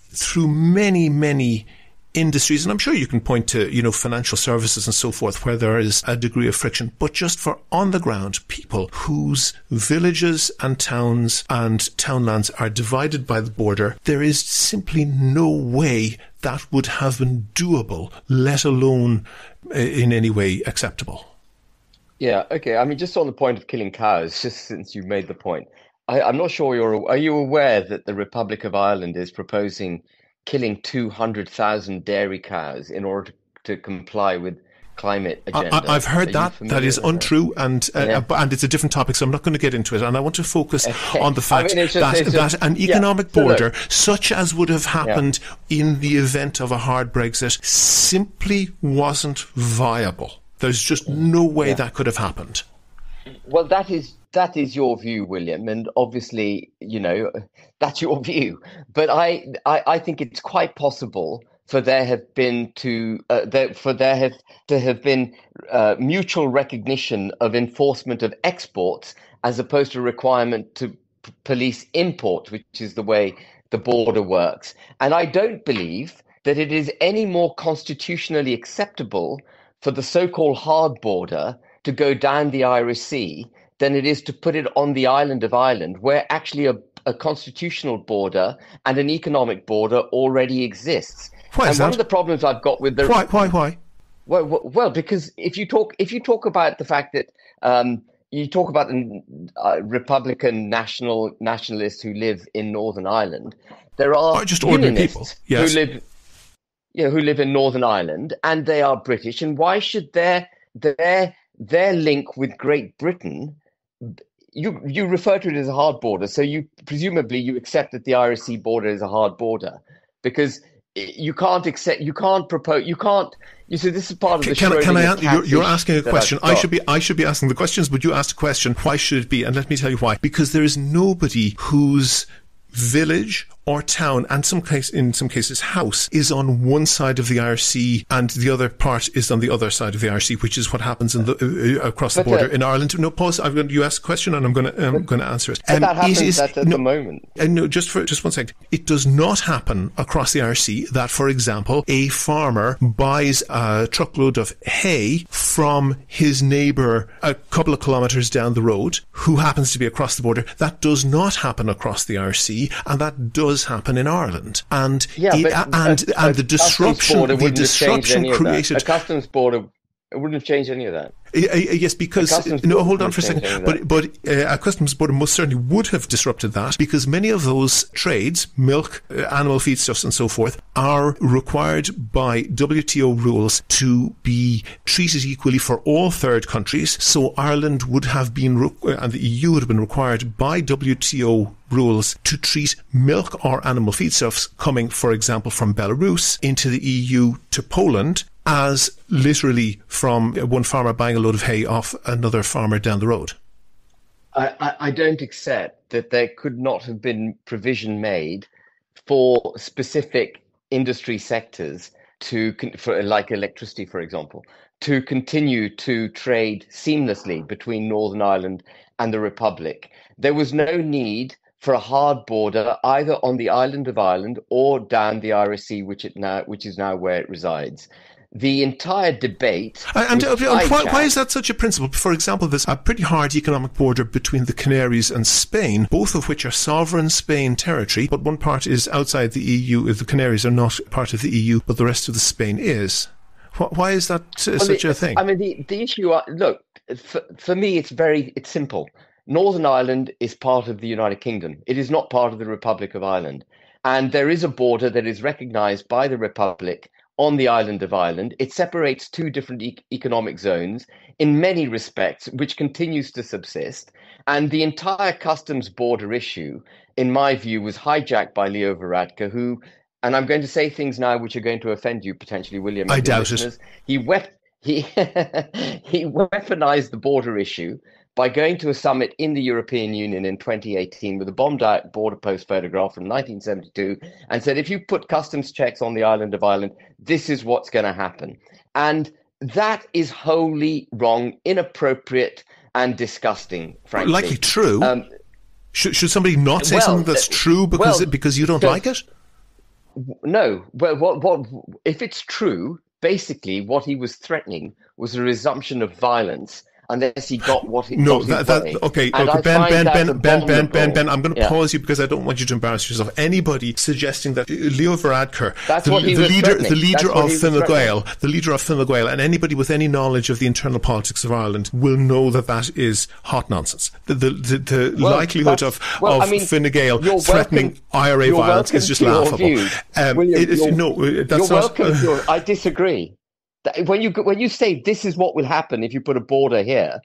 through many, many industries, and I'm sure you can point to, financial services and so forth, where there is a degree of friction, but just for on the ground people whose villages and towns and townlands are divided by the border, there is simply no way that would have been doable, let alone in any way acceptable. Yeah, okay. I mean, just on the point of killing cows, just since you made the point, I'm not sure are you aware that the Republic of Ireland is proposing killing 200,000 dairy cows in order to comply with climate agenda? I've heard that. That is untrue, and it's a different topic, so I'm not going to get into it. And I want to focus on the fact that an economic border, such as would have happened in the event of a hard Brexit, simply wasn't viable. There's just no way that could have happened. Well, that is your view, William, and obviously, that's your view. But I think it's quite possible for there have been to have been mutual recognition of enforcement of exports as opposed to a requirement to police import, which is the way the border works. And I don't believe that it is any more constitutionally acceptable for the so-called hard border to go down the Irish Sea than it is to put it on the island of Ireland, where actually a constitutional border and an economic border already exists. Why is that? One of the problems I've got with the why? Well, because if you talk about the fact that you talk about Republican nationalists who live in Northern Ireland, there are just ordinary people, yes, who live in Northern Ireland, and they are British. And why should their link with Great Britain? You refer to it as a hard border, so you presumably accept that the Irish Sea border is a hard border, because you can't accept, you can't propose, you can't. You see, this is part of the. Can I? You're asking a question. I should be asking the questions, but you asked a question. Why should it be? And let me tell you why. Because there is nobody whose village or town, and in some cases house, is on one side of the IRC and the other part is on the other side of the IRC, which is what happens in the across the border in Ireland. No, pause. You ask a question and I'm going to answer it. That happens at the moment. No, just 1 second. It does not happen across the IRC that, for example, a farmer buys a truckload of hay from his neighbour a couple of kilometres down the road, who happens to be across the border. That does not happen across the IRC, and that does happen in Ireland. And the disruption created a customs border. It wouldn't have changed any of that. Yes, because hold on for a second. But a customs border most certainly would have disrupted that, because many of those trades, milk, animal feedstuffs, and so forth, are required by WTO rules to be treated equally for all third countries. So Ireland would have been, and the EU would have been required by WTO rules to treat milk or animal feedstuffs coming, for example, from Belarus into the EU to Poland, as literally from one farmer buying a load of hay off another farmer down the road. I don't accept that there could not have been provision made for specific industry sectors for like electricity, for example, to continue to trade seamlessly between Northern Ireland and the Republic. There was no need for a hard border either on the island of Ireland or down the Irish Sea, which is now where it resides. The entire debate. And why is that such a principle? For example, there's a pretty hard economic border between the Canaries and Spain, both of which are sovereign Spain territory, but one part is outside the EU. The Canaries are not part of the EU, but the rest of the Spain is. Why is that such a thing? I mean, the issue. Look, for me, it's simple. Northern Ireland is part of the United Kingdom. It is not part of the Republic of Ireland, and there is a border that is recognised by the Republic on the island of Ireland. It separates two different economic zones in many respects, which continues to subsist. And the entire customs border issue, in my view, was hijacked by Leo Varadkar, who, and I'm going to say things now which are going to offend you potentially, William. I doubt it. He weaponized the border issue by going to a summit in the European Union in 2018 with a bombed-out border post photograph from 1972 and said, if you put customs checks on the island of Ireland, this is what's going to happen. And that is wholly wrong, inappropriate, and disgusting, frankly. Likely true. Should somebody not say something that's true because you don't like it? No. Well, if it's true, basically what he was threatening was a resumption of violence unless he got what he okay, Ben, I'm going to pause you because I don't want you to embarrass yourself. Anybody suggesting that Leo Varadkar, the leader of Fine Gael, and anybody with any knowledge of the internal politics of Ireland will know that is hot nonsense. The likelihood of Fine Gael threatening IRA violence is just laughable. I disagree. When you say this is what will happen if you put a border here,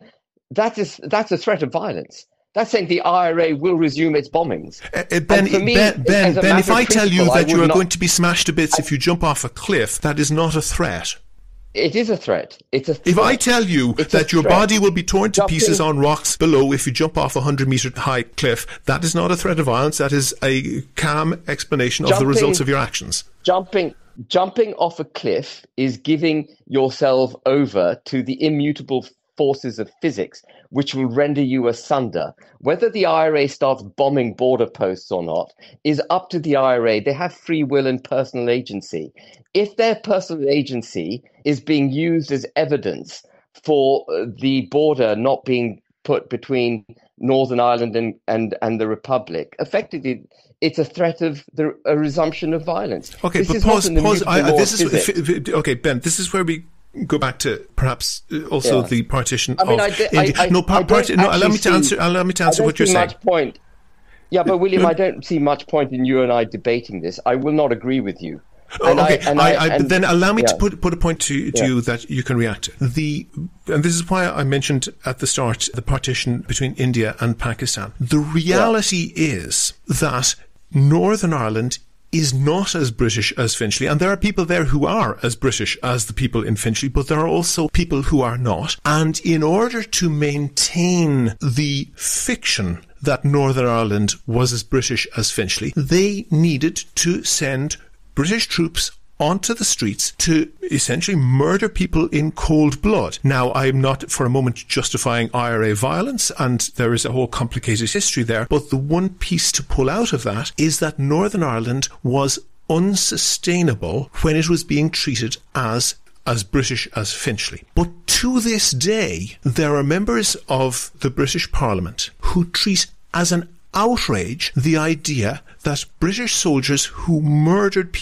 that's a threat of violence. That's saying the IRA will resume its bombings. Ben, if I tell you that you are going to be smashed to bits if you jump off a cliff, that is not a threat. It is a threat. It's a threat. If I tell you that your body will be torn to pieces on rocks below if you jump off a 100-metre high cliff, that is not a threat of violence. That is a calm explanation of the results of your actions. Jumping off a cliff is giving yourself over to the immutable forces of physics, which will render you asunder. Whether the IRA starts bombing border posts or not is up to the IRA. They have free will and personal agency. If their personal agency is being used as evidence for the border not being put between Northern Ireland and the Republic, effectively it's a threat of a resumption of violence. Okay, but pause. Okay, Ben, this is where we go back to perhaps also the partition of India. Allow me to answer what you're saying. Much point. Yeah, but William, I don't see much point in you and I debating this. I will not agree with you. Then allow me to put a point to you that you can react to. And this is why I mentioned at the start the partition between India and Pakistan. The reality is that Northern Ireland is not as British as Finchley. And there are people there who are as British as the people in Finchley, but there are also people who are not. And in order to maintain the fiction that Northern Ireland was as British as Finchley, they needed to send British troops onto the streets to essentially murder people in cold blood. Now, I'm not for a moment justifying IRA violence, and there is a whole complicated history there, but the one piece to pull out of that is that Northern Ireland was unsustainable when it was being treated as British as Finchley. But to this day, there are members of the British Parliament who treat as an outrage the idea that British soldiers who murdered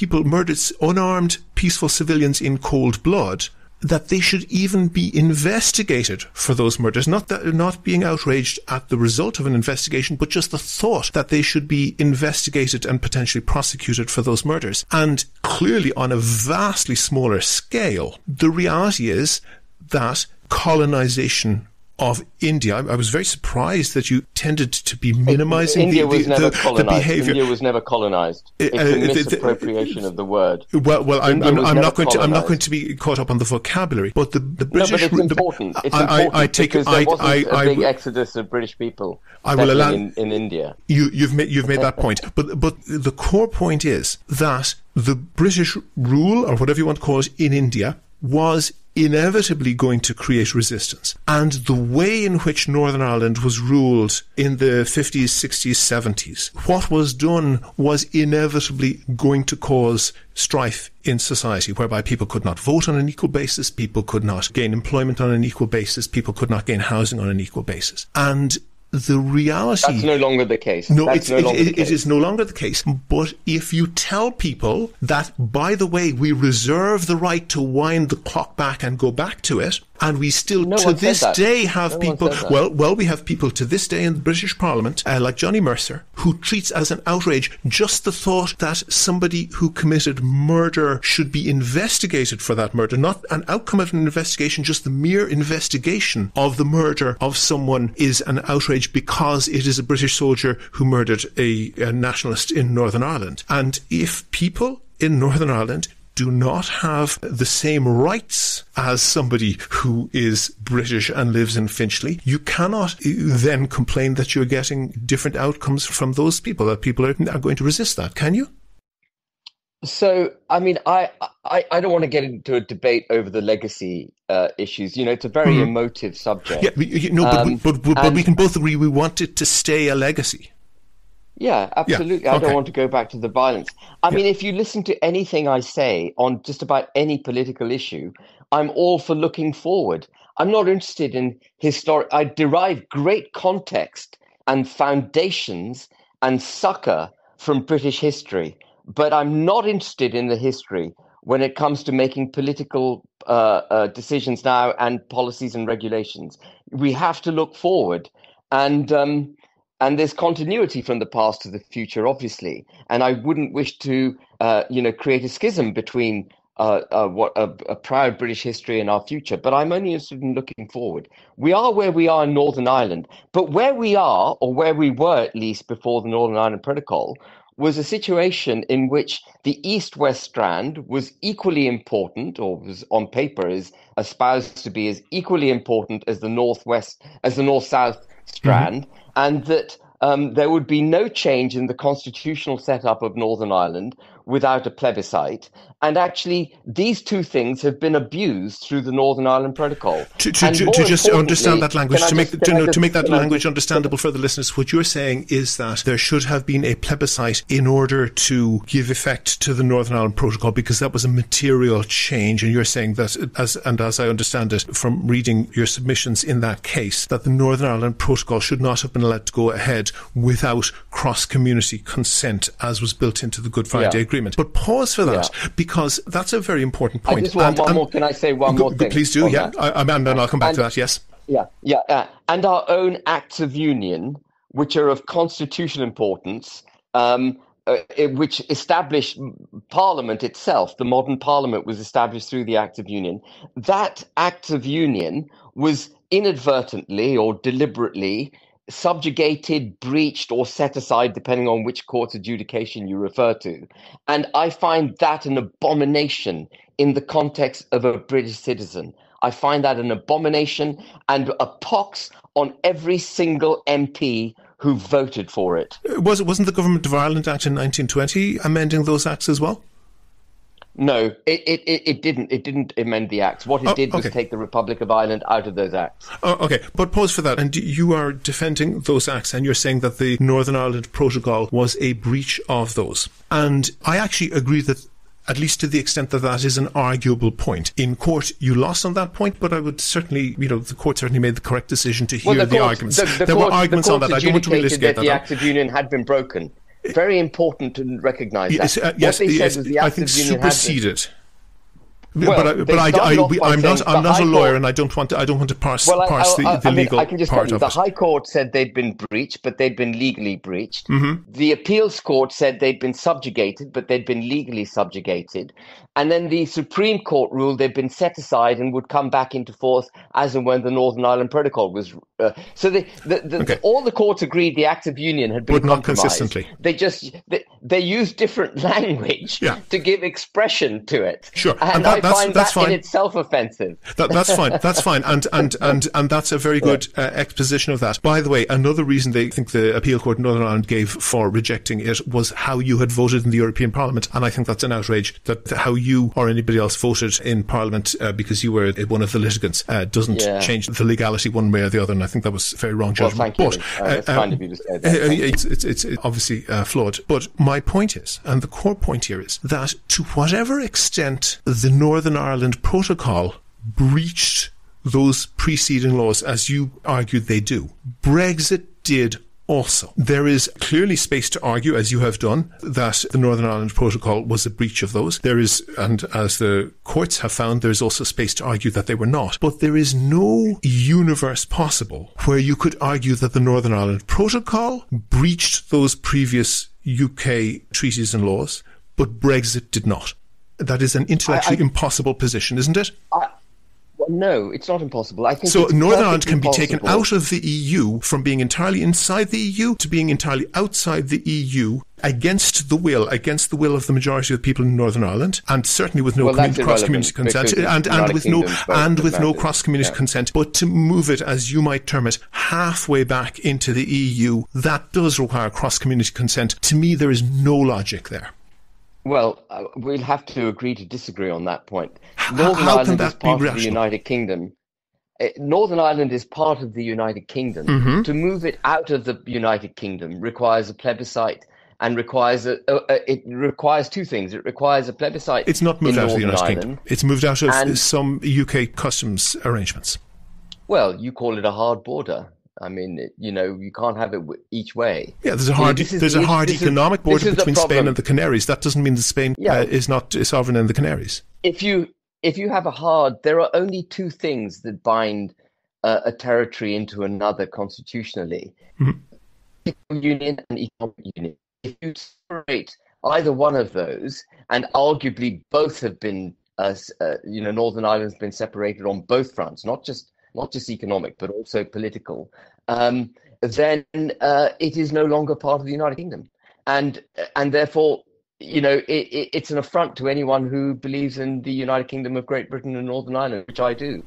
unarmed peaceful civilians in cold blood, that they should even be investigated for those murders. Not being outraged at the result of an investigation, but just the thought that they should be investigated and potentially prosecuted for those murders. And clearly on a vastly smaller scale, the reality is that colonization of India. I was very surprised that you tended to be minimizing India was never the colonized. behavior. India was never colonized. It's a misappropriation of the word. Well, I'm not going to be caught up on the vocabulary, but the British. No, but it's important. It's important because there wasn't a big exodus of British people in India. You've made that point, but the core point is that the British rule, or whatever you want to call it, in India was inevitably going to create resistance. And the way in which Northern Ireland was ruled in the 50s, 60s, 70s, what was done was inevitably going to cause strife in society, whereby people could not vote on an equal basis, people could not gain employment on an equal basis, people could not gain housing on an equal basis. And the reality... That's no longer the case. No, it is no longer the case. But if you tell people that, by the way, we reserve the right to wind the clock back and go back to it, and we still to this day have people... Well, we have people to this day in the British Parliament, like Johnny Mercer, who treats as an outrage just the thought that somebody who committed murder should be investigated for that murder. Not an outcome of an investigation, just the mere investigation of the murder of someone is an outrage because it is a British soldier who murdered a nationalist in Northern Ireland. And if people in Northern Ireland do not have the same rights as somebody who is British and lives in Finchley, you cannot then complain that you're getting different outcomes from those people, that people are going to resist that, can you? So, I mean, I don't want to get into a debate over the legacy issues. You know, it's a very emotive subject. Yeah, but we can both agree we want it to stay a legacy. Yeah, absolutely. Yeah, I don't want to go back to the violence. I mean, if you listen to anything I say on just about any political issue, I'm all for looking forward. I'm not interested in I derive great context and foundations and succor from British history, but I'm not interested in the history when it comes to making political decisions now and policies and regulations. We have to look forward, and there's continuity from the past to the future, obviously. And I wouldn't wish to, create a schism between a proud British history and our future. But I'm only interested in looking forward. We are where we are in Northern Ireland, but where we are, or where we were at least before the Northern Ireland Protocol, was a situation in which the East-West strand was equally important, or was on paper is espoused to be as equally important as the North-South strand, and that there would be no change in the constitutional setup of Northern Ireland without a plebiscite. And actually, these two things have been abused through the Northern Ireland Protocol. To just understand that language, to make that language understandable for the listeners, what you're saying is that there should have been a plebiscite in order to give effect to the Northern Ireland Protocol, because that was a material change. And you're saying that, as I understand it from reading your submissions in that case, that the Northern Ireland Protocol should not have been allowed to go ahead without cross-community consent, as was built into the Good Friday Agreement. But pause for that, because that's a very important point. I just want one more. Can I say one more thing? Please do, yeah. And then I'll come back to that, yes. Yeah. And our own acts of union, which are of constitutional importance, which established Parliament itself. The modern Parliament was established through the Act of Union. That Act of Union was inadvertently or deliberately subjugated, breached, or set aside, depending on which court's adjudication you refer to. And I find that an abomination in the context of a British citizen. I find that an abomination and a pox on every single MP who voted for it. Wasn't the Government of Ireland Act in 1920 amending those acts as well? No, it didn't. It didn't amend the acts. What it did was take the Republic of Ireland out of those acts. Oh, okay, but pause for that. And you are defending those acts, and you're saying that the Northern Ireland Protocol was a breach of those. And I actually agree that, at least to the extent that that is an arguable point. In court, you lost on that point, but I would certainly, the court certainly made the correct decision to hear the arguments. There were arguments on that. I don't want to relitigate that. The Act of Union had been broken. Very important to recognise that. Yes, what they said was the Act I think of Union superseded. Well, I'm not a lawyer, and I don't want to parse the legal I can just part tell you, of the it. High Court said they'd been breached, but they'd been legally breached. Mm-hmm. The Appeals Court said they'd been subjugated, but they'd been legally subjugated. And then the Supreme Court ruled they'd been set aside and would come back into force as and when the Northern Ireland Protocol was. All the courts agreed the Act of Union had been but compromised. not consistently. They used different language to give expression to it. Sure, and I find that fine. in itself offensive. That's fine. That's fine. And that's a very good exposition of that. By the way, another reason they think the Appeal Court in Northern Ireland gave for rejecting it was how you had voted in the European Parliament. And I think that's an outrage that how you or anybody else voted in Parliament because you were one of the litigants doesn't change the legality one way or the other. And I think that was a very wrong judgment. Well, thank you. That's kind of you to say that. It's obviously flawed. But my point is, and the core point here is, that to whatever extent the Northern Ireland Protocol breached those preceding laws, as you argued they do, Brexit did also. There is clearly space to argue, as you have done, that the Northern Ireland Protocol was a breach of those. There is, and as the courts have found, there is also space to argue that they were not. But there is no universe possible where you could argue that the Northern Ireland Protocol breached those previous UK treaties and laws, but Brexit did not. That is an intellectually impossible position, isn't it? No, it's not impossible. I think so. Northern Ireland can be possible. taken out of the EU from being entirely inside the EU to being entirely outside the EU against the will of the majority of the people in Northern Ireland, and certainly with no cross-community consent, and with no cross-community consent. But to move it, as you might term it, halfway back into the EU, that does require cross-community consent. To me, there is no logic there. Well, we'll have to agree to disagree on that point. Northern Ireland is part of the United Kingdom. Northern Ireland is part of the United Kingdom. Mm-hmm. To move it out of the United Kingdom requires a plebiscite and requires it requires two things. It requires a plebiscite. It's not moved out of the United Ireland. Kingdom. It's moved out of some UK customs arrangements. Well, you call it a hard border. I mean, you can't have it each way. Yeah, there's a hard economic border between Spain and the Canaries. That doesn't mean that Spain is not sovereign in the Canaries. If you have a hard, there are only two things that bind a territory into another constitutionally: union and economic union. If you separate either one of those, and arguably both have been, Northern Ireland's been separated on both fronts, not just economic, but also political, then it is no longer part of the United Kingdom. And therefore, it's an affront to anyone who believes in the United Kingdom of Great Britain and Northern Ireland, which I do.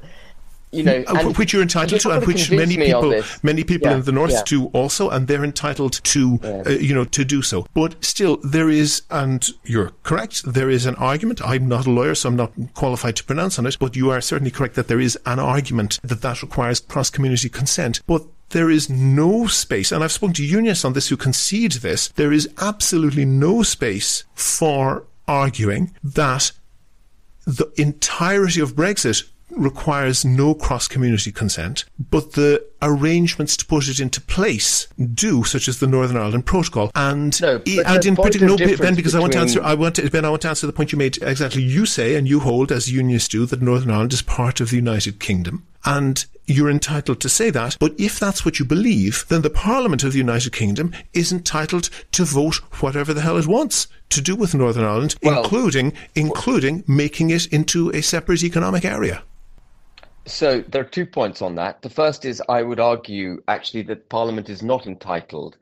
Which you're entitled to, and which many people in the North do also, and they're entitled to, to do so. But still, there is, and you're correct, there is an argument. I'm not a lawyer, so I'm not qualified to pronounce on it, but you are certainly correct that there is an argument that requires cross-community consent. But there is no space, and I've spoken to unionists on this who concede this, there is absolutely no space for arguing that the entirety of Brexit requires no cross-community consent, but the arrangements to put it into place do, such as the Northern Ireland Protocol. And in particular, Ben, because I want to answer the point you made exactly. You say, and you hold, as unionists do, that Northern Ireland is part of the United Kingdom. And you're entitled to say that, but if that's what you believe, then the Parliament of the United Kingdom is entitled to vote whatever the hell it wants to do with Northern Ireland, including making it into a separate economic area. So there are 2 points on that. The first is I would argue actually that Parliament is not entitled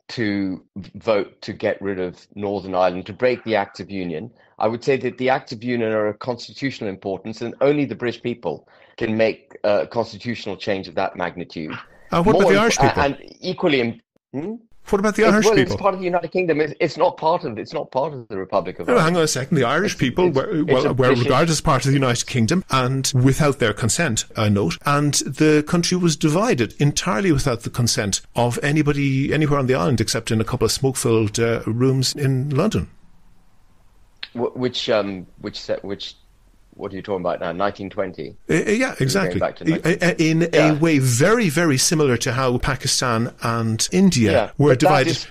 to vote to get rid of Northern Ireland, to break the Acts of Union. I would say that the Acts of Union are of constitutional importance, and only the British people can make a constitutional change of that magnitude. What about the Irish people? And equally, what about the Irish well, people? it's part of the United Kingdom. It's not part of the Republic of Ireland. Hang on a second. The Irish people were regarded as part of the United Kingdom, and without their consent, I note, and the country was divided entirely without the consent of anybody anywhere on the island, except in a couple of smoke-filled rooms in London. Which what are you talking about now? 1920? Yeah, exactly. In a way very, very similar to how Pakistan and India were divided.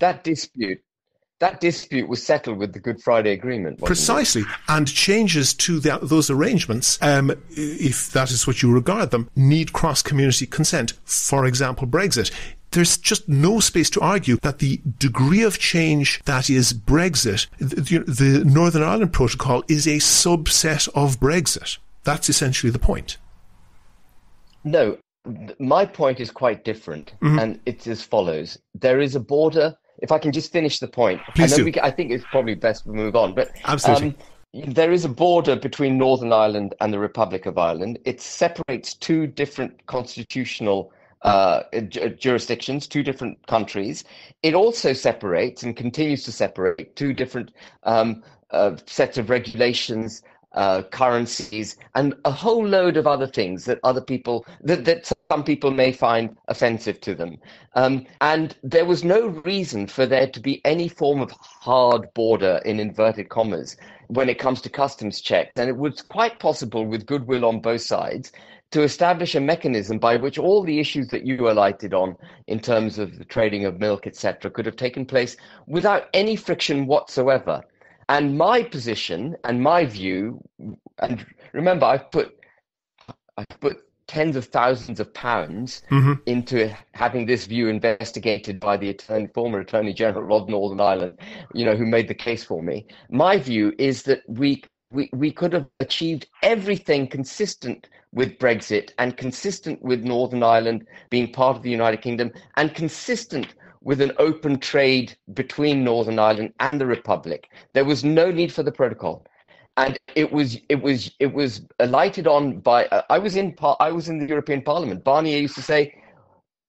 That dispute was settled with the Good Friday Agreement. Precisely. And changes to those arrangements, if that is what you regard them, need cross-community consent. For example, Brexit. There's just no space to argue that the degree of change that is Brexit, the Northern Ireland Protocol, is a subset of Brexit. That's essentially the point. No, my point is quite different, and it's as follows. There is a border. If I can just finish the point. Please do. I think it's probably best we move on. But absolutely. There is a border between Northern Ireland and the Republic of Ireland. It separates two different constitutional jurisdictions, two different countries. It also separates and continues to separate two different sets of regulations, currencies, and a whole load of other things that that some people may find offensive to them. And there was no reason for there to be any form of hard border, in inverted commas, when it comes to customs checks. And it was quite possible, with goodwill on both sides, to establish a mechanism by which all the issues that you alighted on in terms of the trading of milk, etc., could have taken place without any friction whatsoever. And my position and my view, and remember, I've put tens of thousands of pounds into having this view investigated by the former Attorney General of Northern Ireland, who made the case for me. My view is that we could have achieved everything consistent with Brexit and consistent with Northern Ireland being part of the United Kingdom and consistent with an open trade between Northern Ireland and the Republic. There was no need for the protocol. And it was alighted on by I was in the European Parliament. Barnier used to say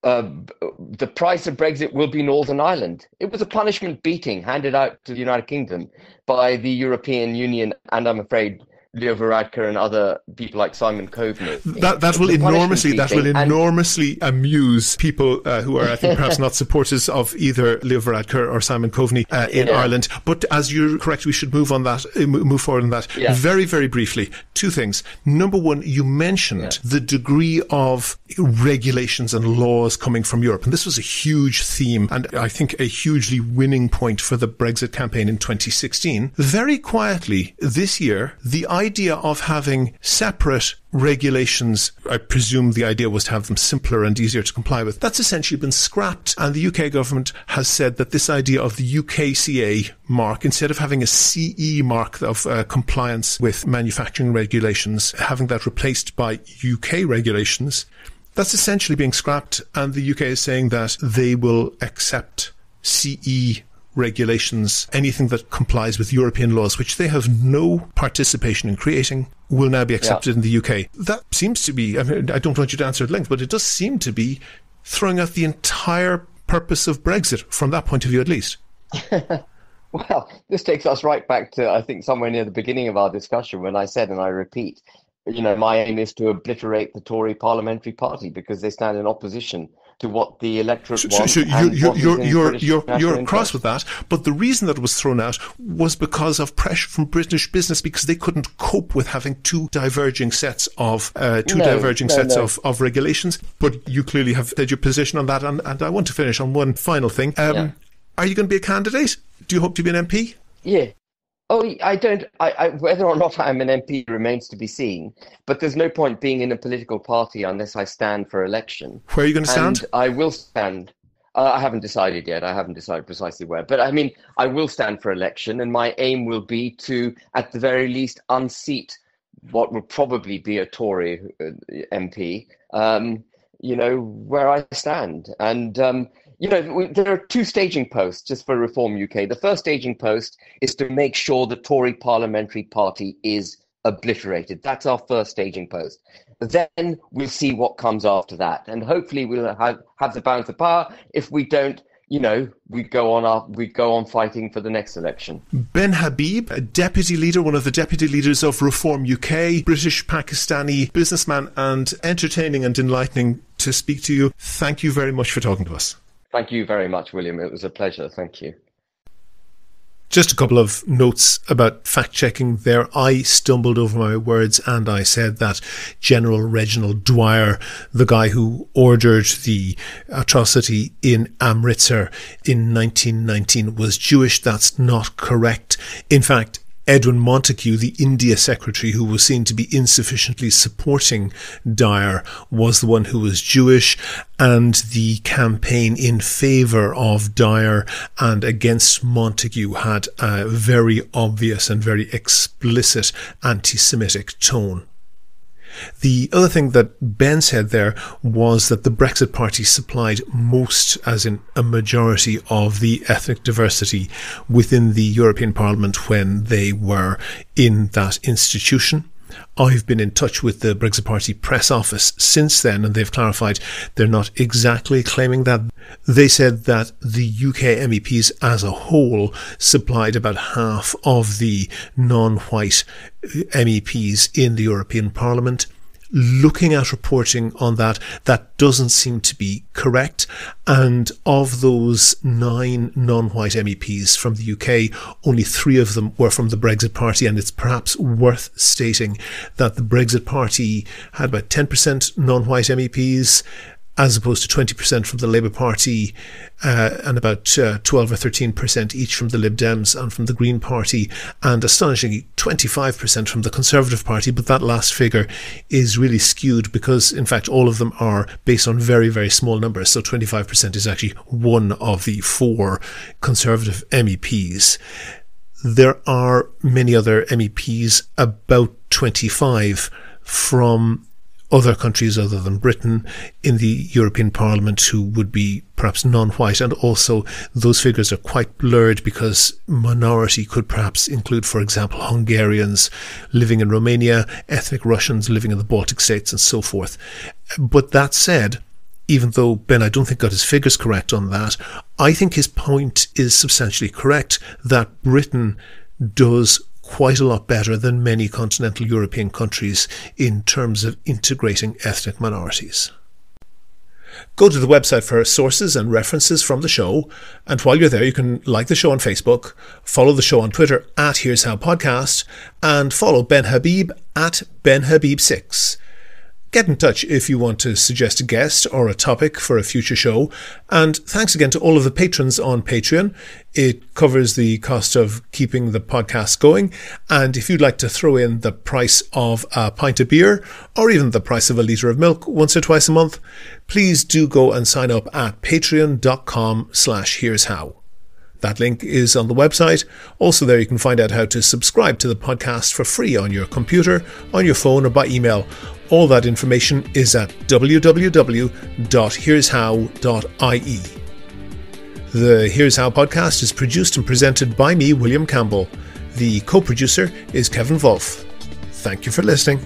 the price of Brexit will be Northern Ireland. It was a punishment beating handed out to the United Kingdom by the European Union, and I'm afraid Leo Varadkar and other people like Simon Coveney. That will enormously amuse people who are, I think, perhaps not supporters of either Leo Varadkar or Simon Coveney in Ireland. But as you're correct, we should move forward on that. Yeah. Very, very briefly. Two things. Number one, you mentioned the degree of regulations and laws coming from Europe. And this was a huge theme and I think a hugely winning point for the Brexit campaign in 2016. Very quietly this year, the idea of having separate regulations, I presume the idea was to have them simpler and easier to comply with. That's essentially been scrapped, and the UK government has said that this idea of the UKCA mark, instead of having a CE mark of compliance with manufacturing regulations, having that replaced by UK regulations, that's essentially being scrapped, and the UK is saying that they will accept CE regulations, anything that complies with European laws, which they have no participation in creating, will now be accepted in the UK. That seems to be, I mean, I don't want you to answer at length, but it does seem to be throwing out the entire purpose of Brexit from that point of view, at least. Well, this takes us right back to, I think, somewhere near the beginning of our discussion when I said, and I repeat, my aim is to obliterate the Tory parliamentary party because they stand in opposition to what the electorate wants. So you're cross with that, but the reason that it was thrown out was because of pressure from British business, because they couldn't cope with having two diverging sets of of regulations. But you clearly have said your position on that, and I want to finish on one final thing. Are you going to be a candidate? Do you hope to be an MP? Yeah. Oh, I don't. Whether or not I'm an MP remains to be seen. But there's no point being in a political party unless I stand for election. Where are you going to stand? And I will stand. I haven't decided yet. I haven't decided precisely where. But I mean, I will stand for election, and my aim will be to, at the very least, unseat what would probably be a Tory MP, where I stand. And, there are two staging posts just for Reform UK. The first staging post is to make sure the Tory Parliamentary Party is obliterated. That's our first staging post. Then we'll see what comes after that. And hopefully we'll have the balance of power. If we don't, we go on fighting for the next election. Ben Habib, a deputy leader, one of the deputy leaders of Reform UK, British Pakistani businessman, and entertaining and enlightening to speak to you. Thank you very much for talking to us. Thank you very much, William. It was a pleasure. Thank you. Just a couple of notes about fact-checking there. I stumbled over my words and I said that General Reginald Dwyer, the guy who ordered the atrocity in Amritsar in 1919, was Jewish. That's not correct. In fact, Edwin Montagu, the India secretary who was seen to be insufficiently supporting Dyer, was the one who was Jewish, and the campaign in favour of Dyer and against Montagu had a very obvious and very explicit anti-Semitic tone. The other thing that Ben said there was that the Brexit Party supplied most, as in a majority, of the ethnic diversity within the European Parliament when they were in that institution. I've been in touch with the Brexit Party press office since then, and they've clarified they're not exactly claiming that. They said that the UK MEPs as a whole supplied about half of the non-white MEPs in the European Parliament. Looking at reporting on that, that doesn't seem to be correct. And of those 9 non-white MEPs from the UK, only 3 of them were from the Brexit Party. And it's perhaps worth stating that the Brexit Party had about 10% non-white MEPs, as opposed to 20% from the Labour Party, and about 12 or 13% each from the Lib Dems and from the Green Party, and astonishingly 25% from the Conservative Party. But that last figure is really skewed because, in fact, all of them are based on very, very small numbers. So 25% is actually one of the 4 Conservative MEPs. There are many other MEPs, about 25, from other countries other than Britain in the European Parliament who would be perhaps non-white, and also those figures are quite blurred because minority could perhaps include, for example, Hungarians living in Romania, ethnic Russians living in the Baltic states, and so forth. But that said, even though Ben, I don't think, got his figures correct on that, I think his point is substantially correct that Britain does quite a lot better than many continental European countries in terms of integrating ethnic minorities. Go to the website for sources and references from the show, and while you're there you can like the show on Facebook, follow the show on Twitter at Here's How Podcast, and follow Ben Habib at BenHabib6. Get in touch if you want to suggest a guest or a topic for a future show. And thanks again to all of the patrons on Patreon. It covers the cost of keeping the podcast going. And if you'd like to throw in the price of a pint of beer or even the price of a litre of milk once or twice a month, please do go and sign up at patreon.com/here's how. That link is on the website. Also there you can find out how to subscribe to the podcast for free on your computer, on your phone, or by email. All that information is at www.here'show.ie. The Here's How podcast is produced and presented by me, William Campbell. The co-producer is Kevin Wolf. Thank you for listening.